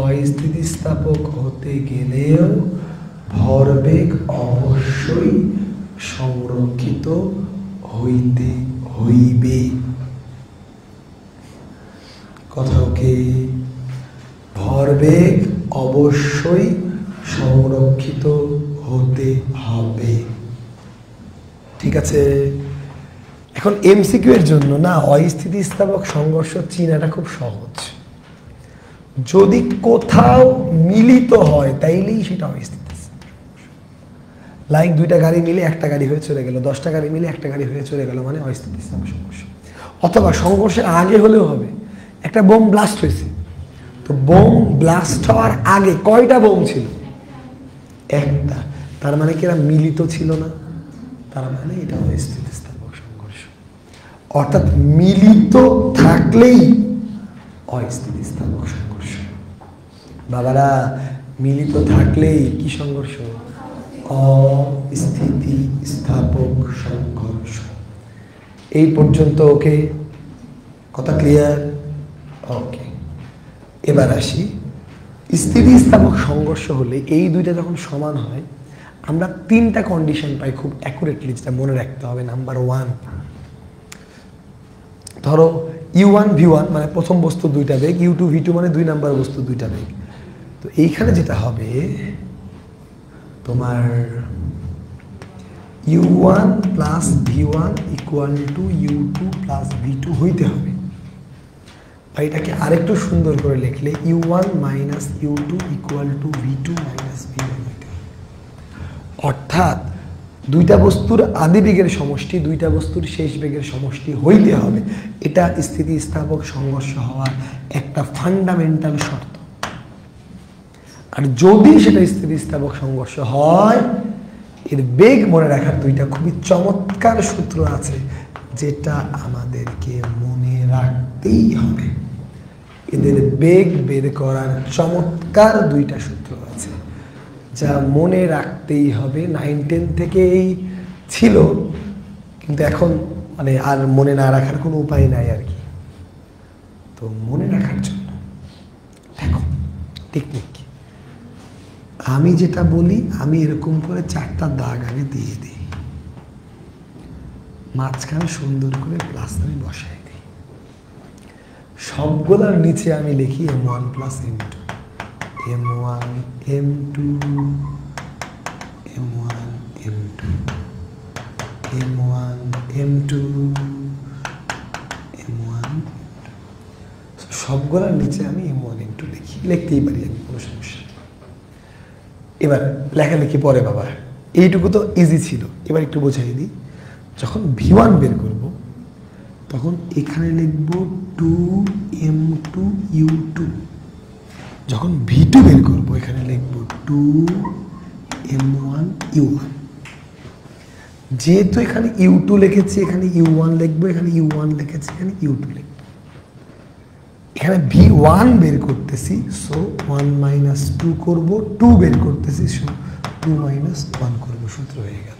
অস্থিতিস্থাপক হতে গেলেও ভরবেগ অবশ্যই সংরক্ষিত হইতে হইবে, কথা ওকে? ভরবেগ অবশ্যই সংরক্ষিত হতে হবে, ঠিক আছে? এখন এমসিকিউ এর জন্য না অস্থিতিস্থাপক সংঘর্ষ চিনাটা খুব সহজ, যদি কোথাও মিলিত হয় তাইলেই সেটা অস্থিতিস্থাপক। লাইক দুইটা গাড়ি মিলে একটা গাড়ি হয়ে চলে গেল, 10টা গাড়ি মিলে একটা গাড়ি হয়ে চলে গেল, মানে অস্থিতিস্থাপক সংঘর্ষ। অথবা সংঘর্ষের আগে হলেও হবে, একটা বোম ব্লাস্ট হয়েছে, তো বোম ব্লাস্ট হওয়ার আগে কয়টা বোম ছিল? একটা, তার মানে কি এরা মিলিত ছিল না? তার মানে এটা অস্থিতিস্থাপক সংঘর্ষ। অর্থাৎ মিলিত থাকলেই অস্থিতিস্থাপক সংঘর্ষ। বাবারা, মিলিত থাকলেই কি সংঘর্ষ? অস্থিতিস্থাপক সংঘর্ষ। এই পর্যন্ত ওকে? কথা ক্লিয়ার? ওকে, এবার আসি, স্থিতিস্থাপক সংঘর্ষ হলে এই দুইটা যখন সমান হয় আমরা তিনটা কন্ডিশন পাই খুব অ্যাকুরেটলি, যেটা মনে রাখতে হবে। নাম্বার 1, ধরো U1 V1 মানে প্রথম বস্তু দুইটা বেগ, U2 V2 মানে 2 নাম্বার বস্তু দুইটা বেগ। তো এইখানে যেটা হবে তোমার U1 plus V1 equal to U2 plus V2 হইতে হবে। বা এটাকে আরেকটু সুন্দর করে লিখলে U1 minus U2 equal to V2 minus V1 হইতে হবে। অর্থাৎ দুইটা বস্তুর আদি বেগের সমষ্টি দুইটা বস্তুর শেষ বেগের সমষ্টি হইতে হবে, এটা স্থিতিস্থাপক সংঘর্ষ হওয়ার একটা ফান্ডামেন্টাল শর্ত। আর যদি সেটা স্থিতিস্থাপক সংঘর্ষ হয়, এর বেগ মনে রাখার দুইটা খুবই চমৎকার সূত্র আছে, যেটা আমাদেরকে মনে রাখতেই হবে। এদের বেগ বের করার চমৎকার দুইটা সূত্র আছে, যা মনে রাখতেই হবে। 9-10 থেকেই ছিল, কিন্তু এখন মানে আর মনে না রাখার কোনো উপায় নাই আর কি। তো মনে রাখার জন্য দেখো টেকনিক, আমি যেটা বলি আমি এরকম করে 4টা দাগ আগে দিয়ে দিই, মাঝখানে সুন্দর করে প্লাস আমি বসাই দিই, সবগুলোর নিচে আমি লিখি M1 plus M2, M1 M2 M1 M2 M1 M2 M1, সবগুলোর নিচে আমি M1 M2 লিখি, লিখতেই পারি আমি, কোনো সমস্যা। এবার লেখালেখি পরে বাবা, এইটুকু তো ইজি ছিল। এবার একটু বোঝাই দিই, যখন V1 বের করব তখন এখানে লিখব 2M2 U2, যখন V2 বের করব এখানে লিখব 2M1 U1। যেহেতু এখানে U2 লিখেছি এখানে U1 লিখবো, এখানে U1 লিখেছি এখানে U2 লিখবো। এখানে V1 বের করতেছি, সো 1 মাইনাস 2 করবো, 2 বের করতেছি, সো 2 মাইনাস 1 করবো, সূত্র হয়ে গেল।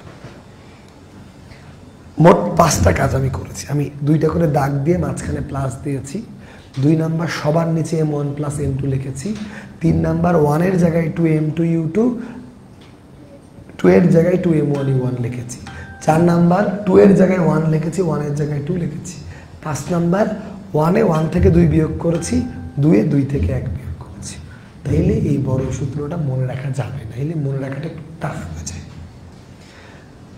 মোট 5টা কাজ আমি করেছি, আমি 2টা করে দাগ দিয়ে মাঝখানে প্লাস দিয়েছি। 2 নাম্বার সবার নিচে M1 প্লাস M2 লিখেছি। 3 নাম্বার 1 এর জায়গায় 2M2 U2, 2 এর জায়গায় 2M1 U1 লিখেছি। 4 নাম্বার 2 এর জায়গায় 1 লিখেছি, 1 এর জায়গায় 2 লিখেছি। 5 নাম্বার 1 এ 1 থেকে 2 বিয়োগ করেছি, 2 এ 2 থেকে 1 বিয়োগ করেছি। তাইলে এই বড় সূত্রটা মনে রাখা যাবে না, তাইলে মনে রাখাটা একটু টাফ হয়ে যায়।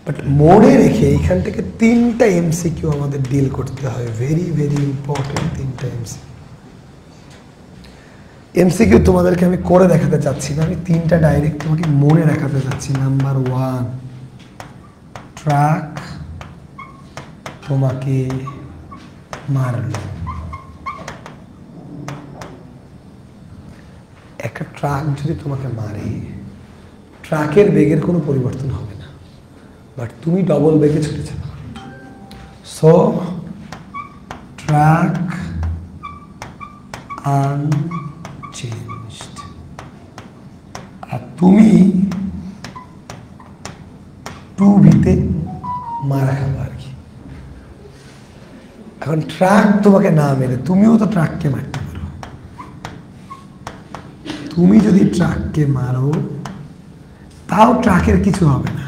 বাট মনে রেখে এইখান থেকে 3টা এমসিকিউ আমাদের ডিল করতে হয়, ভেরি ভেরি ইম্পর্টেন্ট 3টা এমসিকিউ তোমাদেরকে আমি করে দেখাতে চাচ্ছি না, আমি 3টা ডাইরেক্ট তোমাকে মনে রাখাতে চাচ্ছি। নাম্বার 1, ট্রাক তোমাকে মারলো। একটা ট্রাক যদি তোমাকে মারে, ট্রাকের বেগের কোনো পরিবর্তন হবে না, বাট তুমি ডবল বেগে ছুটে যাবে। সো ট্রাক আনচেঞ্জড, আর তুমি 2B-তে মারা খাবে আর কি। এখন ট্রাক তোমাকে না মেরে তুমিও তো ট্রাককে মারতে পারো। তুমি যদি ট্রাককে মারো তাও ট্রাকের কিছু হবে না।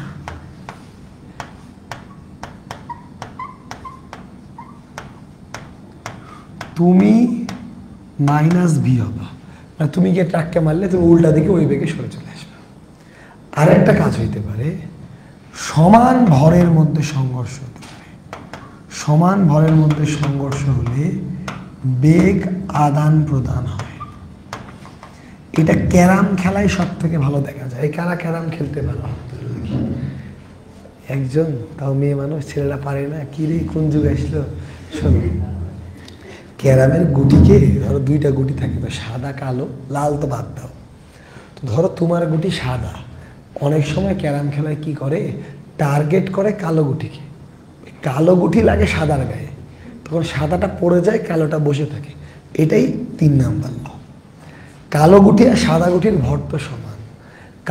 তুমি -B হবা, না তুমি গিয়ে ট্রাককে মারলে তুমি উল্টা দিকে ওই বেগে সরে চলে আসবে। আর একটা কাজ হইতে পারে, সমান ভরের মধ্যে সংঘর্ষ হতে পারে। সমান ভরের মধ্যে সংঘর্ষ হলে বেগ আদান প্রদান হয়। এটা ক্যারাম খেলায় সব থেকে ভালো দেখা যায়। কারা ক্যারাম খেলতে ভালো? একজন, তাও মেয়ে মানুষ, ছেলেরা পারে না। কি রে, কোন যুগ আসলো? শোনো, ক্যারামের গুটিকে ধরো 2টা গুটি থাকে, তো সাদা কালো, লাল তো বাদ দাও। তো ধরো তোমার গুটি সাদা, অনেক সময় ক্যারাম খেলায় কি করে, টার্গেট করে কালো গুটিকে। কালো গুটি লাগে সাদার গায়ে, তখন সাদাটা পড়ে যায়, কালোটা বসে থাকে। এটাই 3 নাম্বার ল। কালো গুটি আর সাদা গুটির ভর তো সমান।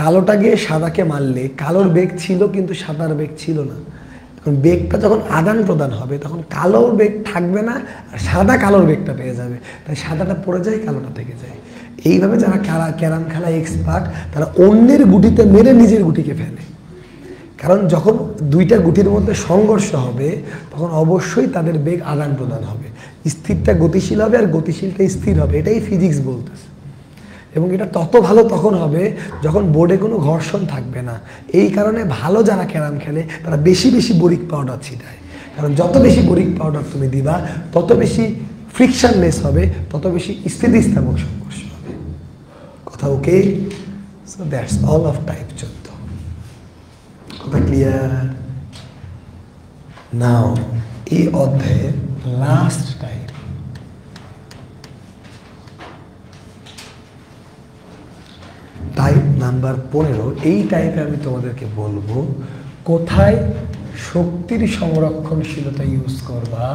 কালোটা গিয়ে সাদাকে মারলে কালোর বেগ ছিল কিন্তু সাদার বেগ ছিল না। তখন বেগটা যখন আদান প্রদান হবে তখন কালোর বেগ থাকবে না, আর সাদা কালোর বেগটা পেয়ে যাবে। তাই সাদাটা পড়ে যায়, কালোটা থেকে যায়। এইভাবে যারা ক্যারাম খেলা এক্সপার্ট, তারা অন্যের গুটিতে মেরে নিজের গুটিকে ফেলে। কারণ যখন 2টা গুটির মধ্যে সংঘর্ষ হবে তখন অবশ্যই তাদের বেগ আদান প্রদান হবে। স্থিরটা গতিশীল হবে আর গতিশীলটা স্থির হবে। এটাই ফিজিক্স বলতেছে। এবং এটা তত ভালো তখন হবে যখন বোর্ডে কোনো ঘর্ষণ থাকবে না। এই কারণে ভালো যারা ক্যারাম খেলে তারা বেশি বেশি বরিক পাউডার ছিটায়। কারণ যত বেশি বরিক পাউডার তুমি দিবা তত বেশি ফ্রিকশনলেস হবে, তত বেশি স্থিতিস্থাপক সংঘর্ষ হবে। কথা okay? So that's all of type 14। কথা ক্লিয়ার? নাও এই অধ্যায়ের লাস্ট টাইপ, টাইপ নাম্বার 15। এই টাইপে আমি তোমাদেরকে বলবো কোথায় শক্তির সংরক্ষণশীলতা ইউজ করবা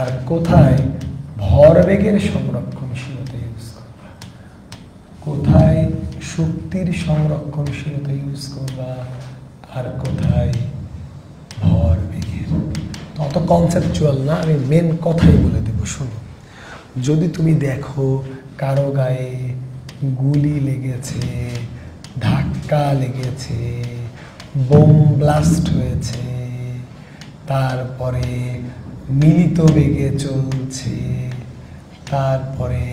আর কোথায় ভরবেগের সংরক্ষণশীলতা ইউজ করবা। কোথায় শক্তির সংরক্ষণশীলতা ইউজ করবা আর কোথায় ভরবেগের। তত কনসেপচুয়াল না, আমি মেন কথাই বলে দেবো। শোনো, যদি তুমি দেখো কারো গায়ে গুলি লেগেছে, ধাক্কা লেগেছে, বোম ব্লাস্ট হয়েছে, তারপরে মিলিত বেগে চলছে, তারপরে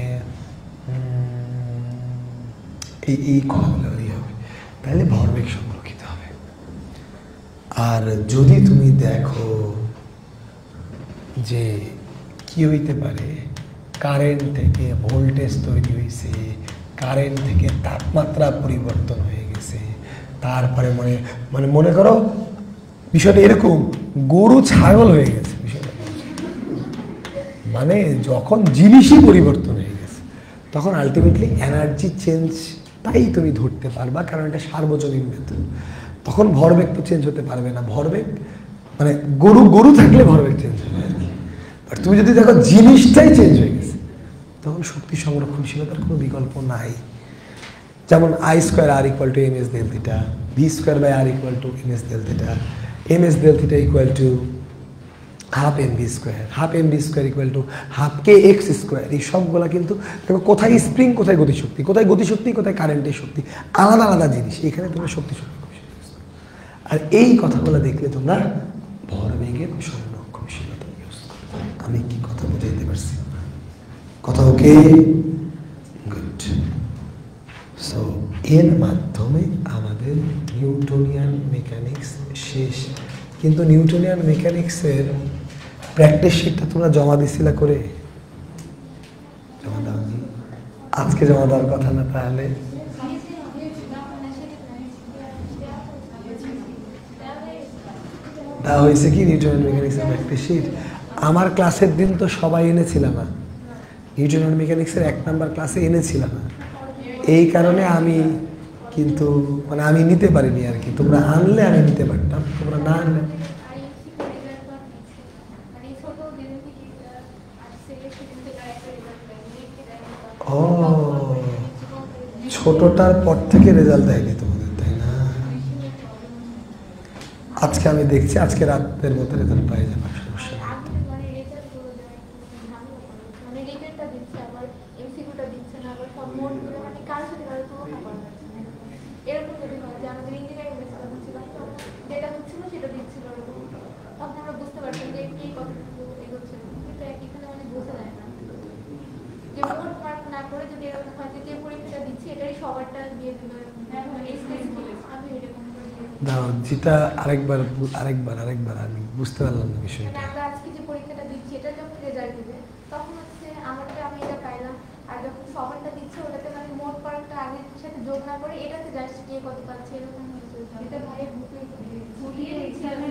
এই কথাগুলো হবে, তাহলে ভরবেগ সংরক্ষিত হবে। আর যদি তুমি দেখো যে কি হইতে পারে, কারেন্ট থেকে ভোল্টেজ তৈরি হয়েছে, কারেন্ট থেকে তাপমাত্রা পরিবর্তন হয়ে গেছে, তারপরে মানে মনে করো বিষয়টা এরকম, গরু ছাগল হয়ে গেছে বিষয়টা। মানে যখন জিনিসই পরিবর্তন হয়ে গেছে তখন আলটিমেটলি এনার্জি চেঞ্জটাই তুমি ধরতে পারবা, কারণ এটা সার্বজনীন মেথড। তখন ভরবেগ তো চেঞ্জ হতে পারবে না। ভরবেগ মানে গরু থাকলে ভরবেগ চেঞ্জ হবে আর কি। বাট তুমি যদি দেখো জিনিসটাই চেঞ্জ হয়ে গেছে তখন শক্তি সংরক্ষণশীলতার কোনো বিকল্প নাই। যেমন I² R = ms del theta, V² R = ms del theta, ms del theta = half mv², half mv² = half kx²। এই সবগুলা কিন্তু দেখো কোথায় স্প্রিং, কোথায় গতিশক্তি, কোথায় গতিশক্তি, কোথায় কারেন্টের শক্তি, আলাদা আলাদা জিনিস। এখানে তোমরা শক্তি সংরক্ষণশীলতা, আর এই কথাগুলো দেখলে তোমরা ভরবেগের সংরক্ষণশীলতা ইউজ করবে। আমি কি কথা বুঝাইতে পারছি? কথা ওকে? গুড। সো এর মাধ্যমে আমাদের নিউটনিয়ান মেকানিক্স শেষ, কিন্তু নিউটনিয়ান মেকানিক্সের প্র্যাকটিস শিটটা তোমরা জমা দিছিলা করে? জমা দাওনি? আজকে জমা দেওয়ার কথা না তাহলে? তা হয়েছে কি নিউটনিয়ান মেকানিক্সের প্র্যাকটিস শিট? আমার ক্লাসের দিন তো সবাই এনেছিল না, নিউটনিয়ান মেকানিক্সের 1 নাম্বার ক্লাসে এনেছিল না, এই কারণে আমি কিন্তু মানে আমি নিতে পারিনি আর কি। তোমরা আনলে আমি নিতে পারতাম, তোমরা না আনলে। ও, ছোটটার পর থেকে রেজাল্ট দেয়নি তোমাদের, তাই না? আজকে আমি দেখছি আজকে রাতের মধ্যে রেজাল্ট পাই যাবে, সমস্যা নেই। দাও যেটা আরেকবার আরেকবার আরেকবার আমি বুঝতে পারলাম না বিষয়টা। আমরা আজকে যে পরীক্ষাটা দিচ্ছি এটা যখন রেজাল্ট দিবে তখন হচ্ছে আমারটা আমি এটা পাইলাম, আর যখন সবারটা দিচ্ছে ওটাতে মানে মোট মার্কটা আগের সাথে যোগ না করে এটাতে জাস্ট কে কত পাচ্ছে এরকম হচ্ছে। এটা ভাই ভুলিয়ে দিচ্ছি আমি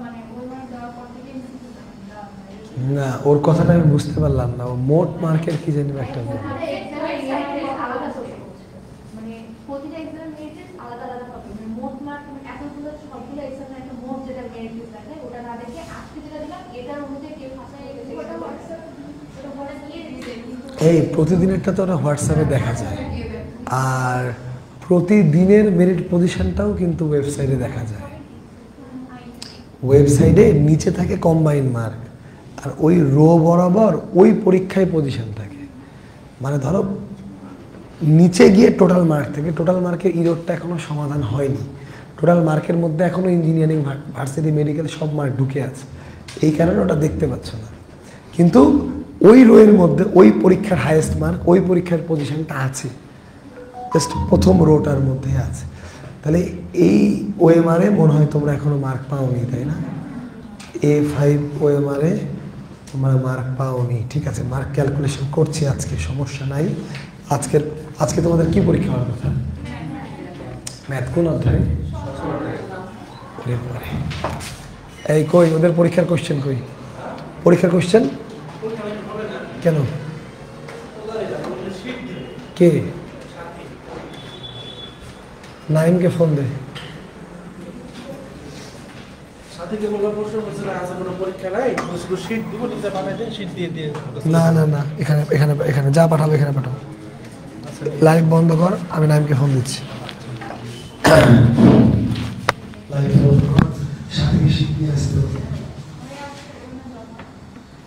মানে ওই মার্ক দেওয়ার পর থেকে না, ওর কথাটা আমি বুঝতে পারলাম না। ও মোট মার্কের কি জানি একটা প্রতিটা এক্সামের মেরিট আলাদা আলাদা হবে, মানে মোট মার্ক এতগুলো সবগুলো এক্সামের একটা মোট যেটা মেরিট লিস্ট আছে ওটা না দেখে আজকে যেটা দিলাম এটার অনুযায়ী কেউ ফাঁসাই গেছে ওটা হোয়াটসঅ্যাপ ওটা বলে দিয়ে দিয়েছে। এই প্রতিদিনেরটা তো ওটা হোয়াটসঅ্যাপে দেখা যায়, আর প্রতিদিনের মেরিট পজিশনটাও কিন্তু ওয়েবসাইটে দেখা যায়। ওয়েবসাইটে নিচে থাকে কম্বাইন মার্ক, আর ওই রো বরাবর ওই পরীক্ষায় পজিশন থাকে। মানে ধরো নিচে গিয়ে টোটাল মার্ক থেকে, টোটাল মার্কের ইরোডটা এখনও সমাধান হয়নি। টোটাল মার্কের মধ্যে এখনও ইঞ্জিনিয়ারিং, ভার্সিটি, মেডিকেল সব মার্ক ঢুকে আছে, এই কারণে ওটা দেখতে পাচ্ছ না। কিন্তু ওই রোয়ের মধ্যে ওই পরীক্ষার হাইয়েস্ট মার্ক, ওই পরীক্ষার পজিশনটা আছে, জাস্ট প্রথম রোটার মধ্যে আছে। তাহলে এই ওএমআরে মনে হয় তোমরা এখনও মার্ক পাওনি, তাই না? A5 ওএমআরে তোমরা মার্ক পাওনি, ঠিক আছে। মার্ক ক্যালকুলেশন করছি আজকে, সমস্যা নাই। আজকে তোমাদের কি পরীক্ষা হওয়ার কথা? ম্যাথ কোন অধ্যায়? এই কই ওদের পরীক্ষার কোশ্চেন কই? পরীক্ষার কোশ্চেন কেন? কে? নাইমকে ফোন দে। না না না, এখানে এখানে এখানে যা পাঠাবো এখানে পাঠাবো। লাইভ বন্ধ কর, আমি নাইমকে ফোন দিচ্ছি। লাইভ বন্ধ কর, সাথে কি শীত নিয়ে আসতে হবে?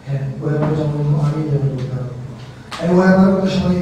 হ্যাঁ, ওই আমার জন্ম আমি যাবো। এই ওই আমার কথা সবাই